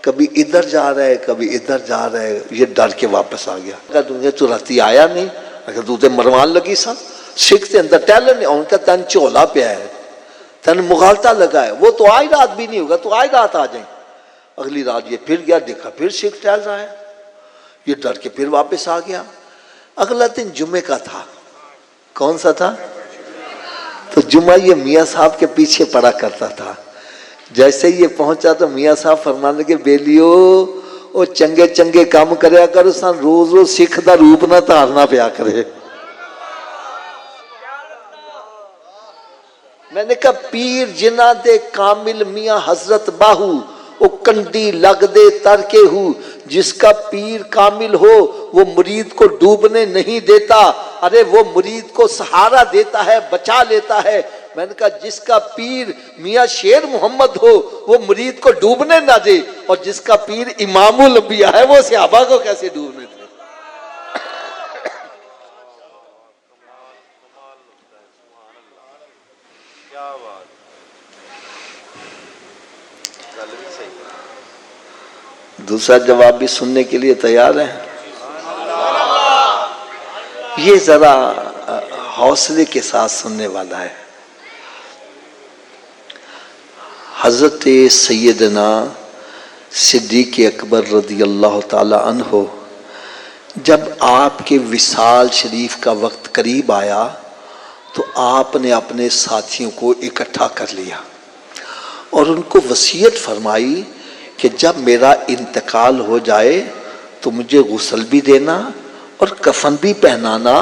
کبھی ادھر جا رہا ہے کبھی ادھر جا رہا ہے. یہ ڈر کے واپس آ گیا. کہا تجھے تو راتی آیا نہیں؟ اگر تو تے مروان لگی سا سکھ کے اندر ٹہلنے، ان کا تن چولا پیا ہے، تن مغالطہ لگا ہے، وہ تو آئی رات بھی نہیں ہوگا، تو آئی رات آ جائیں. اگلی رات یہ پھر گیا، دیکھا پھر سکھ ٹہل رہا ہے، یہ ڈر کے پھر واپس آ گیا. اگلا دن جمعے کا تھا. کون سا تھا؟ تو جمعہ یہ میاں صاحب کے پیچھے پڑا کرتا تھا. جیسے یہ پہنچا تو میاں صاحب فرمانے لگے بیلیو وہ چنگے چنگے کام کریا کرو سن، روز روز سکھ دا روپ نہ دھارنا پیا کرے۔ میں نے کہا پیر جنہ دے کامل میاں حضرت باہو، وہ کنڈی لگ دے تر کے ہو، جس کا پیر کامل ہو وہ مرید کو ڈوبنے نہیں دیتا، ارے وہ مرید کو سہارا دیتا ہے، بچا لیتا ہے۔ میں نے کہا جس کا پیر میاں شیر محمد ہو وہ مرید کو ڈوبنے نہ دے، اور جس کا پیر امام الانبیاء ہے وہ صحابہ کو کیسے ڈوبنے دے؟ دوسرا جواب بھی سننے کے لیے تیار ہیں؟ یہ ذرا حوصلے کے ساتھ سننے والا ہے۔ حضرت سیدنا صدیق اکبر رضی اللہ تعالی عنہ جب آپ کے وصال شریف کا وقت قریب آیا تو آپ نے اپنے ساتھیوں کو اکٹھا کر لیا اور ان کو وصیت فرمائی کہ جب میرا انتقال ہو جائے تو مجھے غسل بھی دینا اور کفن بھی پہنانا،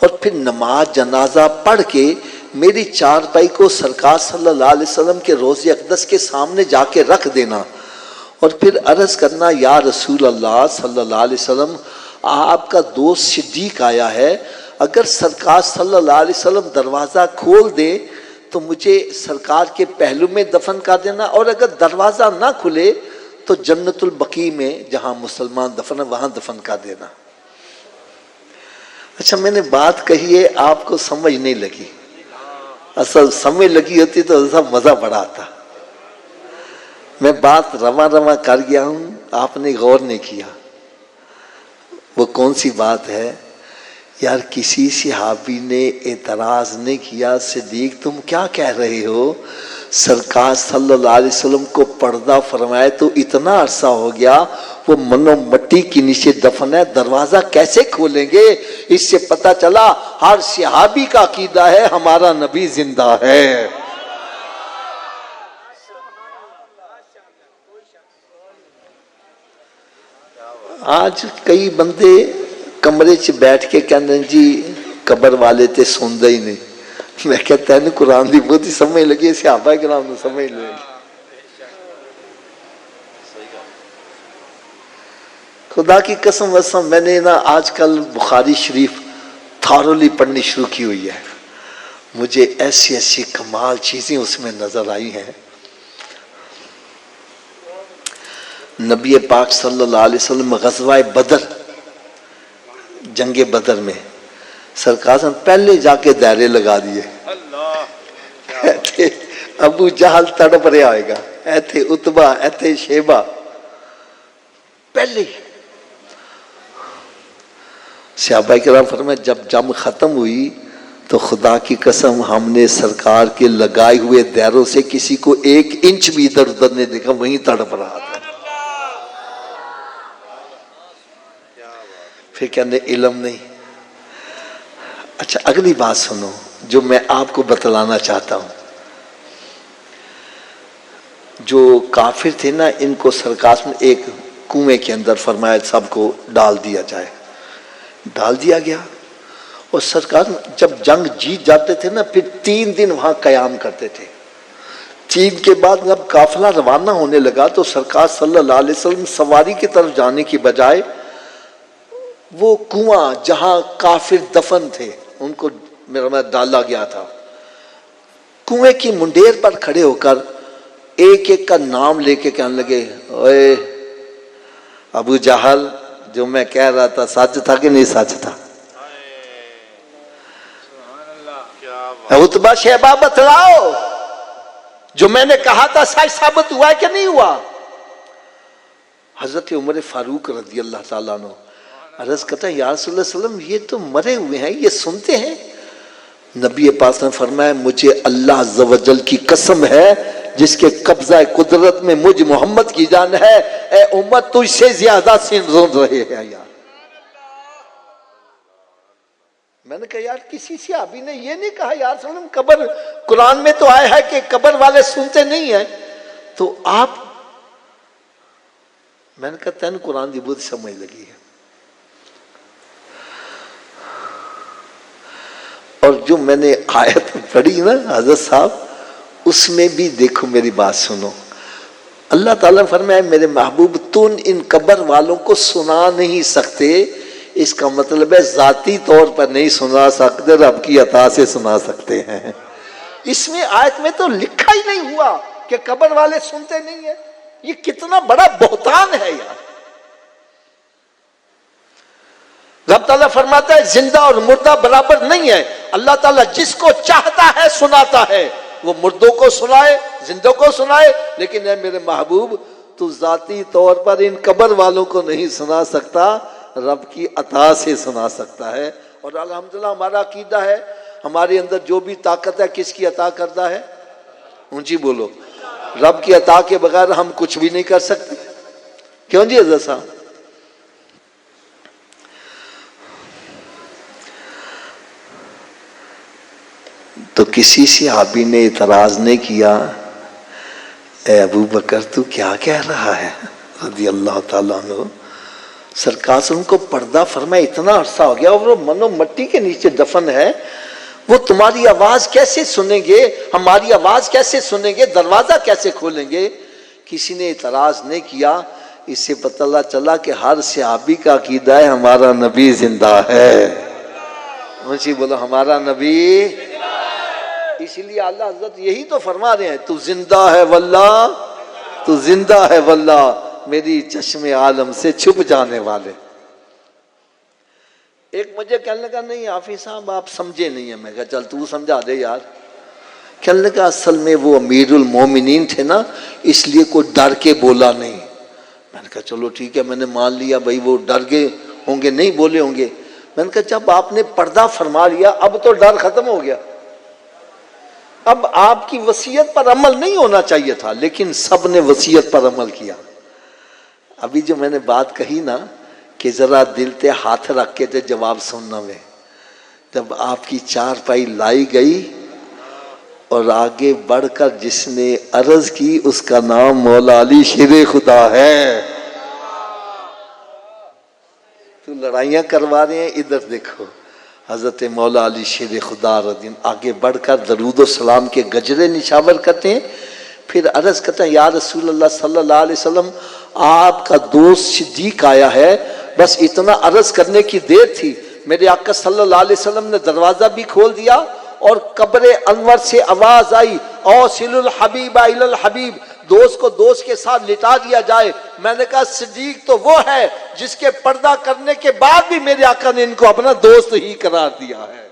اور پھر نماز جنازہ پڑھ کے میری چارپائی کو سرکار صلی اللہ علیہ وسلم کے روضہ اقدس کے سامنے جا کے رکھ دینا، اور پھر عرض کرنا یا رسول اللہ صلی اللہ علیہ وسلم، آپ کا دوست صدیق آیا ہے، اگر سرکار صلی اللہ علیہ وسلم دروازہ کھول دے تو مجھے سرکار کے پہلو میں دفن کر دینا، اور اگر دروازہ نہ کھلے تو جنت البقیع میں جہاں مسلمان دفن ہے وہاں دفن کر دینا۔ اچھا میں نے بات کہی ہے، آپ کو سمجھ نہیں لگی، اصل سمجھ لگی ہوتی تو ایسا مزہ بڑا آتا۔ میں بات رواں رواں کر گیا ہوں، آپ نے غور نہیں کیا۔ وہ کون سی بات ہے؟ یار کسی صحابی نے اعتراض نہیں کیا، صدیق تم کیا کہہ رہے ہو؟ سرکار صلی اللہ علیہ وسلم کو پردہ فرمائے تو اتنا عرصہ ہو گیا، وہ منو مٹی کے نیچے دفن ہے، دروازہ کیسے کھولیں گے؟ اس سے پتہ چلا ہر صحابی کا عقیدہ ہے ہمارا نبی زندہ ہے۔ آج کئی بندے کمرے چ بیٹھ کے کہندے جی قبر والے تے سندا ہی نہیں۔ میں کہتا ہے قرآن دی بہت ہی سمجھ لگی، صحابہ کرام نے سمجھ لگی۔ خدا کی قسم وسم میں نے نا آج کل بخاری شریف تھارولی پڑھنی شروع کی ہوئی ہے، مجھے ایسی ایسی کمال چیزیں اس میں نظر آئی ہیں۔ نبی پاک صلی اللہ علیہ وسلم غزوہ بدر، جنگ بدر میں سرکار نے پہلے جا کے دائرے لگا دیے، ایتھے ابو جہل تڑپ رہا ہوئے گا، ایتھے اتبا، ایتھے شیبہ، پہلے ہی صحابہ کرام فرمائے جب جنگ ختم ہوئی تو خدا کی قسم ہم نے سرکار کے لگائے ہوئے دائروں سے کسی کو 1 انچ بھی ادھر ادھر نہیں دیکھا، وہیں تڑپ رہا تھا۔ پھر کہنے علم نہیں۔ اچھا اگلی بات سنو جو میں آپ کو بتلانا چاہتا ہوں۔ جو کافر تھے نا ان کو سرکار نے ایک کنویں کے اندر فرمایا سب کو ڈال دیا جائے، ڈال دیا گیا، اور سرکار جب جنگ جیت جاتے تھے نا پھر 3 دن وہاں قیام کرتے تھے۔ 3 کے بعد جب قافلہ روانہ ہونے لگا تو سرکار صلی اللہ علیہ وسلم سواری کی طرف جانے کی بجائے وہ کنواں جہاں کافر دفن تھے ان کو میرا ڈالا گیا تھا، کنویں کی منڈیر پر کھڑے ہو کر ایک ایک کا نام لے کے کہنے لگے اوے ابو جہل جو میں کہہ رہا تھا سچ تھا کہ نہیں سچ تھا؟ اتبا شیبہ بتلاؤ جو میں نے کہا تھا سچ ثابت ہوا ہے کہ نہیں ہوا؟ حضرت عمر فاروق رضی اللہ تعالیٰ عنہ عرض کرتا ہے یا رسول اللہ صلی اللہ علیہ وسلم یہ تو مرے ہوئے ہیں، یہ سنتے ہیں؟ نبی پاک نے فرمایا مجھے اللہ عز و جل کی قسم ہے جس کے قبضہ قدرت میں مجھ محمد کی جان ہے، اے امت تجھ سے زیادہ سن رہے ہیں یار۔ میں نے کہا یار کسی صحابی نے یہ نہیں کہا یا رسول اللہ قبر، قرآن میں تو آیا ہے کہ قبر والے سنتے نہیں ہیں، تو آپ میں نے کہا تین قرآن دی بہت سمجھ لگی ہے. اور جو میں نے آیت پڑھی نا حضرت صاحب، اس میں بھی دیکھو میری بات سنو. اللہ تعالیٰ نے فرمایا میرے محبوب تم ان قبر والوں کو سنا نہیں سکتے، اس کا مطلب ہے ذاتی طور پر نہیں سنا سکتے، رب کی عطا سے سنا سکتے ہیں. اس میں آیت میں تو لکھا ہی نہیں ہوا کہ قبر والے سنتے نہیں ہیں. یہ کتنا بڑا بہتان ہے یار. رب تعالیٰ فرماتا ہے زندہ اور مردہ برابر نہیں ہے. اللہ تعالیٰ جس کو چاہتا ہے سناتا ہے، وہ مردوں کو سنائے زندوں کو سنائے، لیکن اے میرے محبوب تو ذاتی طور پر ان قبر والوں کو نہیں سنا سکتا، رب کی عطا سے سنا سکتا ہے. اور الحمدللہ ہمارا عقیدہ ہے ہمارے اندر جو بھی طاقت ہے کس کی عطا کرتا ہے؟ اونچی بولو. رب کی عطا کے بغیر ہم کچھ بھی نہیں کر سکتے. کیوں جی حضرت صاحب؟ تو کسی صحابی نے اعتراض نہیں کیا اے ابو بکر تو کیا کہہ رہا ہے رضی اللہ تعالیٰ عنہ. سرکار سے ان کو پردہ فرمائے اتنا عرصہ ہو گیا اور وہ منو مٹی کے نیچے دفن ہے، وہ تمہاری آواز کیسے سنیں گے، ہماری آواز کیسے سنیں گے، دروازہ کیسے کھولیں گے؟ کسی نے اعتراض نہیں کیا. اس سے پتہ چلا کہ ہر صحابی کا عقیدہ ہے ہمارا نبی زندہ ہے. اونچی بولو ہمارا نبی. اسی لیے اللہ حضرت یہی تو فرما رہے ہیں تو زندہ ہے واللہ، تو زندہ ہے واللہ میری چشم عالم سے چھپ جانے والے. ایک مجھے کہنے لگا نہیں حافظ صاحب آپ سمجھے نہیں ہیں. میں کہا چل تو سمجھا دے یار. کہنے لگا اصل میں وہ امیر المومنین تھے نا، اس لیے کوئی ڈر کے بولا نہیں. میں نے کہا چلو ٹھیک ہے، میں نے مان لیا بھائی وہ ڈر گئے ہوں گے، نہیں بولے ہوں گے. میں نے کہا جب آپ نے پردہ فرما لیا اب تو ڈر ختم ہو گیا. اب آپ کی وصیت پر عمل نہیں ہونا چاہیے تھا، لیکن سب نے وصیت پر عمل کیا. ابھی جو میں نے بات کہی نا کہ ذرا دل تے ہاتھ رکھ کے تے جواب سننا میں، جب آپ کی چار پائی لائی گئی اور آگے بڑھ کر جس نے عرض کی اس کا نام مولا علی شیر خدا ہے. تو لڑائیاں کروا رہے ہیں، ادھر دیکھو حضرت مولا علی شیر خدا رضی اللہ آگے بڑھ کر درود و سلام کے گجرے نشاور کرتے ہیں. پھر عرض کرتے ہیں یا رسول اللہ صلی اللہ علیہ وسلم آپ کا دوست صدیق آیا ہے، بس اتنا عرض کرنے کی دیر تھی. میرے آقا صلی اللہ علیہ وسلم نے دروازہ بھی کھول دیا اور قبر انور سے آواز آئی اوصل الحبیب الی الحبیب، دوست کو دوست کے ساتھ لٹا دیا جائے. میں نے کہا صدیق تو وہ ہے جس کے پردہ کرنے کے بعد بھی میرے آقا نے ان کو اپنا دوست ہی قرار دیا ہے.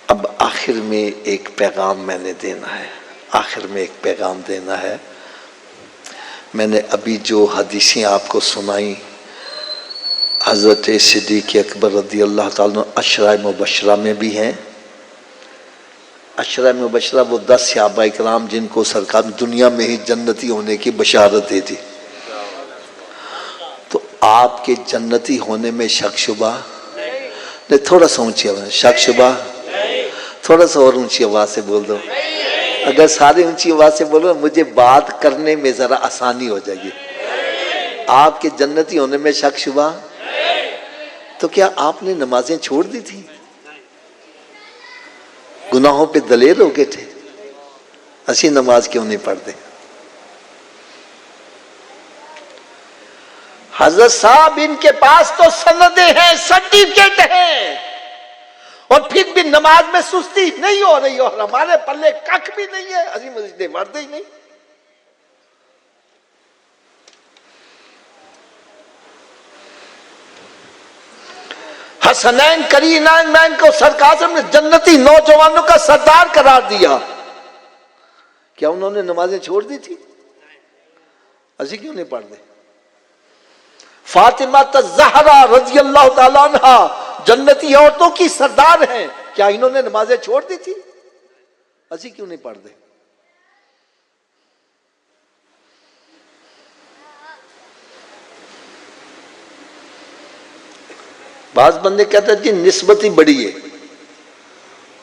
اب آخر میں ایک پیغام میں نے دینا ہے، آخر میں ایک پیغام دینا ہے. میں نے ابھی جو حدیثیں آپ کو سنائیں حضرت صدیق اکبر رضی اللہ تعالیٰ عشرہ مبشرہ میں بھی ہیں. عشرہ مبشرہ وہ 10 صحابہ کرام جن کو سرکار دنیا میں ہی جنتی ہونے کی بشارت دی تھی. تو آپ کے جنتی ہونے میں شک شبہ نہیں. تھوڑا سا اونچی آواز، شک شبہ تھوڑا سا اور اونچی آواز سے بول دو. اگر سارے اونچی آواز سے بولو مجھے بات کرنے میں ذرا آسانی ہو جائے گی. آپ کے جنتی ہونے میں شک شبہ. تو کیا آپ نے نمازیں چھوڑ دی تھی؟ گناہوں پہ دلیر ہو گئے تھے؟ اسی نماز کیوں نہیں پڑھتے؟ حضرت صاحب ان کے پاس تو سندیں ہیں، سرٹیفکیٹ ہیں، اور پھر بھی نماز میں سستی نہیں ہو رہی اور ہمارے پلے کک بھی نہیں ہے، اسی مسجدیں پڑھتے ہی نہیں. حسنین کرینین کو سرکار نے جنتی نوجوانوں کا سردار قرار دیا. کیا انہوں نے نمازیں چھوڑ دی تھی؟ اسی کیوں نہیں پڑھتے؟ فاطمہ الزہرا رضی اللہ تعالیٰ عنہ جنتی عورتوں کی سردار ہیں، کیا انہوں نے نمازیں چھوڑ دی تھی؟ اسی کیوں نہیں پڑھتے؟ بعض بندے کہتے ہیں جی نسبت ہی بڑی ہے.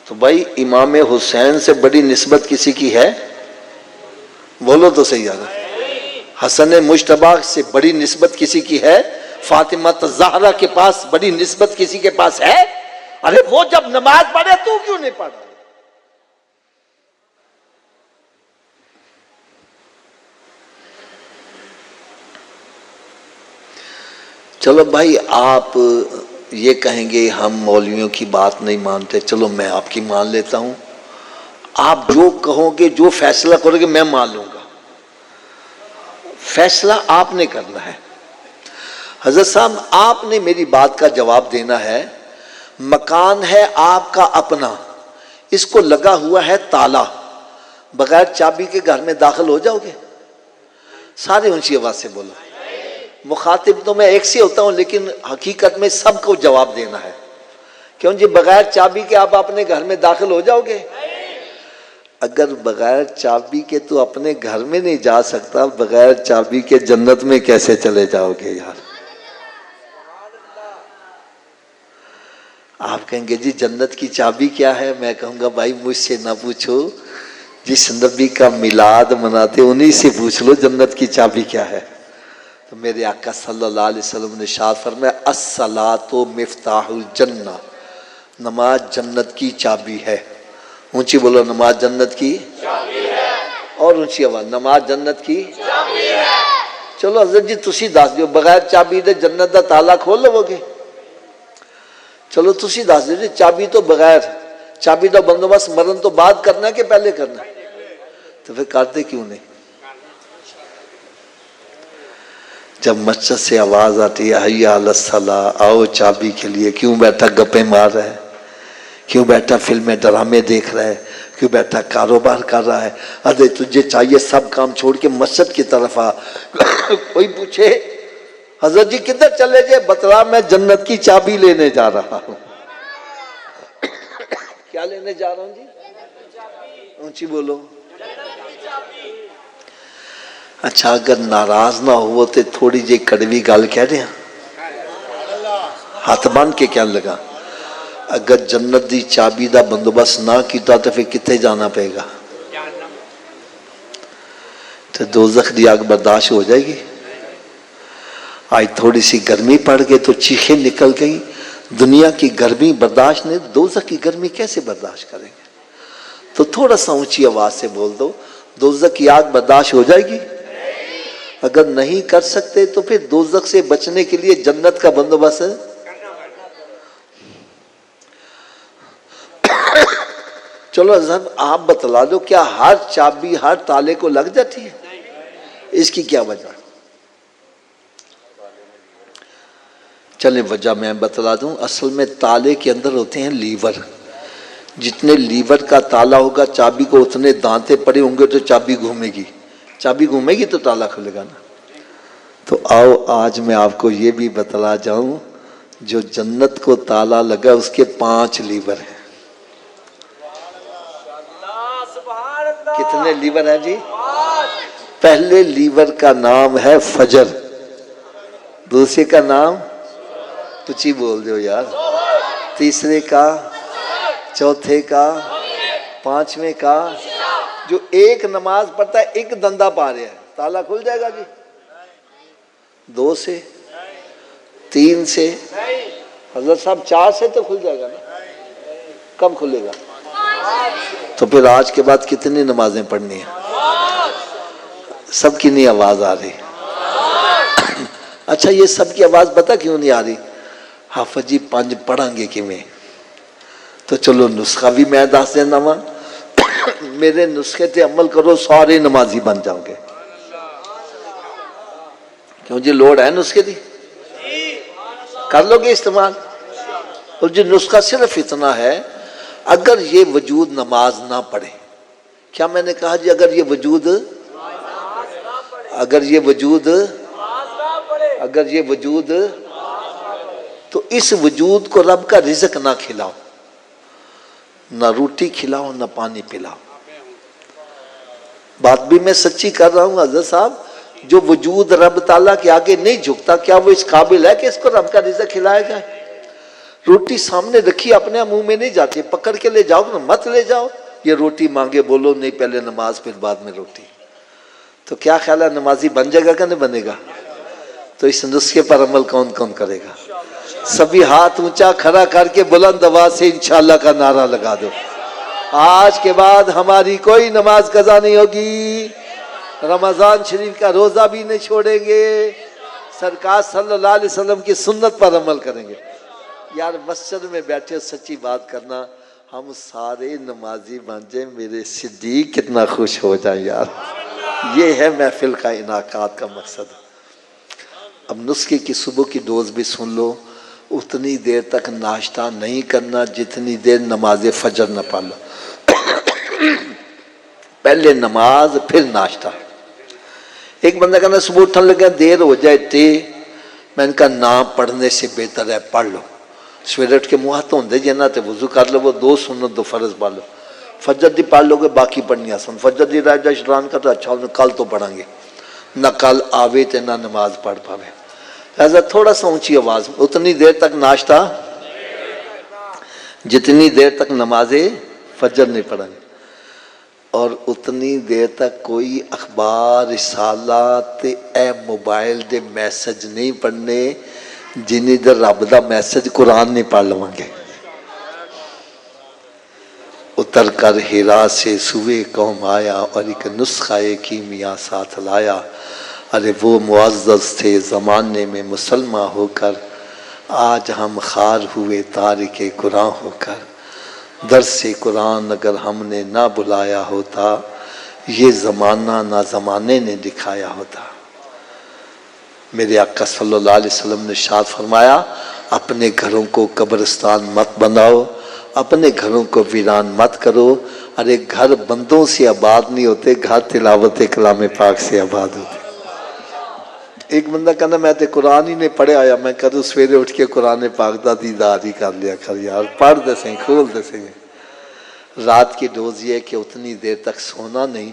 تو بھائی امام حسین سے بڑی نسبت کسی کی ہے؟ بولو تو صحیح آگا. حسن مجتبی سے بڑی نسبت کسی کی ہے؟ فاطمہ الزہرا کے پاس بڑی نسبت کسی کے پاس ہے؟ ارے وہ جب نماز پڑھے تو کیوں نہیں پڑھ رہا؟ چلو بھائی آپ یہ کہیں گے ہم مولویوں کی بات نہیں مانتے، چلو میں آپ کی مان لیتا ہوں. آپ جو کہو گے، جو فیصلہ کرو گے میں مان لوں گا. فیصلہ آپ نے کرنا ہے. حضرت صاحب آپ نے میری بات کا جواب دینا ہے. مکان ہے آپ کا اپنا، اس کو لگا ہوا ہے تالا، بغیر چابی کے گھر میں داخل ہو جاؤ گے؟ سارے اونچی آواز سے بولو. مخاطب تو میں ایک سے ہوتا ہوں، لیکن حقیقت میں سب کو جواب دینا ہے. کیوں جی بغیر چابی کے آپ اپنے گھر میں داخل ہو جاؤ گے؟ اگر بغیر چابی کے تو اپنے گھر میں نہیں جا سکتا، بغیر چابی کے جنت میں کیسے چلے جاؤ گے یار؟ آپ کہیں گے جی جنت کی چابی کیا ہے؟ میں کہوں گا بھائی مجھ سے نہ پوچھو، جس نبی کا میلاد مناتے انہی سے پوچھ لو جنت کی چابی کیا ہے. تو میرے آقا صلی اللہ علیہ وسلم نے ارشاد فرمایا الصلاۃ مفتاح الجنہ، نماز جنت کی چابی ہے. اونچی بولو نماز جنت کی چابی ہے. اور اونچی آواز نماز جنت کی چابی ہے. چلو حضرت جی تسی دس دیو بغیر چابی دے جنت دا تالا کھول لو گے؟ چلو تسی دس دیو جی چابی تو بغیر، چابی دا بندوبست مرن تو بعد کرنا ہے کہ پہلے کرنا ہے؟ تو پھر کرتے کیوں نہیں؟ جب مسجد سے آواز آتی ہے حی علی الصلاۃ، آؤ چابی کے لیے، کیوں بیٹھا گپیں مار رہا ہے؟ کیوں بیٹھا فلمیں ڈرامے دیکھ رہا ہے؟ کیوں بیٹھا کاروبار کر رہا ہے؟ ارے تجھے چاہیے سب کام چھوڑ کے مسجد کی طرف آ. کوئی پوچھے حضرت جی کدھر چلے جائے؟ بتلا میں جنت کی چابی لینے جا رہا ہوں. کیا لینے جا رہا ہوں جی؟ اونچی بولو. اچھا اگر ناراض نہ ہو تو تھوڑی جی کڑوی گل کہہ دیا، ہاتھ باندھ کے کیا لگا؟ اگر جنت دی چابی دا بندوبست نہ کیتا تو پھر کتنے جانا پڑے گا؟ تو دوزخ دی آگ برداشت ہو جائے گی؟ آج تھوڑی سی گرمی پڑ گئی تو چیخیں نکل گئی. دنیا کی گرمی برداشت نہیں، دوزخ کی گرمی کیسے برداشت کریں گے؟ تو تھوڑا سا اونچی آواز سے بول دو دوزخ کی آگ برداشت ہو جائے گی؟ اگر نہیں کر سکتے تو پھر دوزخ سے بچنے کے لیے جنت کا بندوبست ہے. چلو حضرت آپ بتلا دو کیا ہر چابی ہر تالے کو لگ جاتی ہے؟ اس کی کیا وجہ؟ چلیں وجہ میں بتلا دوں. اصل میں تالے کے اندر ہوتے ہیں لیور. جتنے لیور کا تالا ہوگا چابی کو اتنے دانتے پڑے ہوں گے تو چابی گھومے گی. چابی گھومے گی تو تالا کھلے گا نا. تو آؤ آج میں آپ کو یہ بھی بتلا جاؤں جو جنت کو تالا لگا اس کے 5 لیور ہیں. کتنے لیور ہیں جی؟ پہلے لیور کا نام ہے فجر، دوسرے کا نام کچھ ہی بول دو یار، تیسرے کا، چوتھے کا، 5ویں کا. جو ایک نماز پڑھتا ہے ایک دندہ پا رہا ہے تالا کھل جائے گا جی؟ 2 سے، 3 سے، حضرت صاحب 4 سے تو کھل جائے گا نا. کب کھلے گا؟ تو پھر آج کے بعد کتنی نمازیں پڑھنی ہیں؟ سب کی نہیں آواز آ رہی. اچھا یہ سب کی آواز پتہ کیوں نہیں آ رہی؟ حافظ جی 5 پڑھیں گے کیویں؟ تو چلو نسخہ بھی میں دس دینا وا، میرے نسخے تے عمل کرو سارے نمازی بن جاؤ گے. کیوں جی لوڑ ہے نسخے دی؟ کر لو گے استعمال؟ اور جو نسخہ صرف اتنا ہے اگر یہ وجود نماز نہ پڑھے. کیا میں نے کہا جی اگر یہ وجود تو اس وجود کو رب کا رزق نہ کھلاؤ، نہ روٹی کھلاؤ نہ پانی پلاؤ. بات بھی میں سچی کر رہا ہوں حضرت صاحب. جو وجود رب تعالیٰ کے آگے نہیں جھکتا کیا وہ اس قابل ہے کہ اس کو رب کا رزق کھلایا جائے؟ روٹی سامنے رکھی اپنے منہ میں نہیں جاتی، پکڑ کے لے جاؤ نا، مت لے جاؤ، یہ روٹی مانگے بولو نہیں پہلے نماز پھر بعد میں روٹی۔ تو کیا خیال ہے نمازی بن جائے گا کہ نہیں بنے گا؟ تو اس نسخے پر عمل کون کون کرے گا؟ سبھی ہاتھ اونچا کھڑا کر کے بلند آواز سے انشاءاللہ کا نعرہ لگا دو۔ آج کے بعد ہماری کوئی نماز قضا نہیں ہوگی، رمضان شریف کا روزہ بھی نہیں چھوڑیں گے، سرکار صلی اللہ علیہ وسلم کی سنت پر عمل کریں گے۔ یار مسجد میں بیٹھے سچی بات کرنا، ہم سارے نمازی بن جائیں، میرے صدیق کتنا خوش ہو جائیں یار۔ یہ ہے محفل کا انعقاد کا مقصد۔ اب نسخے کی صبح کی ڈوز بھی سن لو، اتنی دیر تک ناشتہ نہیں کرنا جتنی دیر نماز فجر نہ پڑھ لو۔ پہلے نماز پھر ناشتہ۔ ایک بندہ کہنا صبح اٹھنے لگا دیر ہو جائے تے، میں ان کا نام پڑھنے سے بہتر ہے پڑھ لو، سویرے اٹھ کے منہ ہاتھ دھوندے جانا تے وضو کر لو، وہ 2 سنت 2 فرض پڑھ لو، فجر دی پڑھ لو گے باقی پڑھنی آسان، فجر دی رہ جائے شران کا تو اچھا ہونا، کل تو پڑھیں گے، نہ کل آوے تے نہ نماز پڑھ پاوے، لہذا تھوڑا سا اونچی آواز، اتنی دیر تک ناشتہ جتنی دیر تک نماز فجر نہیں پڑھیں گے، اور اتنی دیر تک کوئی اخبار رسالہ تے اے موبائل دے میسج نہیں پڑھنے جنہیں در رب دا میسج قرآن نہیں پڑھ لوں گے۔ اتر کر ہیرا سے سوئے قوم آیا اور ایک نسخہ کیمیا ساتھ لایا، ارے وہ معزز تھے زمانے میں مسلمان ہو کر، آج ہم خار ہوئے تارک قرآن ہو کر، درس قرآن اگر ہم نے نہ بلایا ہوتا، یہ زمانہ نہ زمانے نے دکھایا ہوتا۔ میرے آقا صلی اللہ علیہ وسلم نے ارشاد فرمایا، اپنے گھروں کو قبرستان مت بناؤ، اپنے گھروں کو ویران مت کرو، ارے گھر بندوں سے آباد نہیں ہوتے، گھر تلاوت کلام پاک سے آباد ہوتے۔ ایک بندہ کہنا میں تے قرآن ہی نہیں پڑھے آیا، میں کدو سویرے اٹھ کے قرآن پاک دا دیدار ہی کر لیا کر یار، پڑھ دے سیں کھول دے سیں۔ رات کی ڈوز یہ ہے کہ اتنی دیر تک سونا نہیں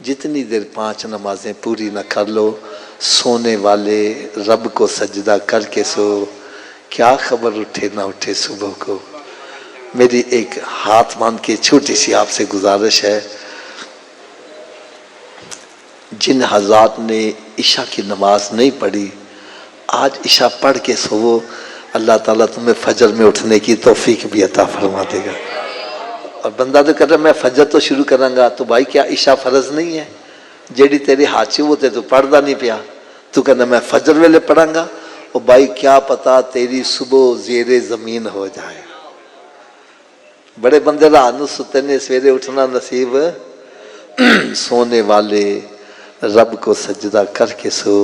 جتنی دیر 5 نمازیں پوری نہ کر لو۔ سونے والے رب کو سجدہ کر کے سو، کیا خبر اٹھے نہ اٹھے صبح کو۔ میری ایک ہاتھ باندھ کے چھوٹی سی آپ سے گزارش ہے، جن حضرات نے عشاء کی نماز نہیں پڑھی آج عشاء پڑھ کے سو، اللہ تعالیٰ تمہیں فجر میں اٹھنے کی توفیق بھی عطا فرما دے گا۔ اور بندہ تو کہتا ہے میں فجر تو شروع کروں گا، تو بھائی کیا عشاء فرض نہیں ہے؟ جیڑی تیرے ہاتھ وہ تے تو پڑھدا نہیں پیا، تو کہنا میں فجر ویلے پڑھاں گا، اور بھائی کیا پتا تیری صبح زیر زمین ہو جائے۔ بڑے بندے رات نو ستے نے سویرے اٹھنا نصیب، سونے والے رب کو سجدہ کر کے سو،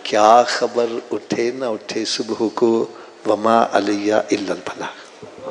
کیا خبر اٹھے نہ اٹھے صبح کو، وما علیہ الا البلاغ۔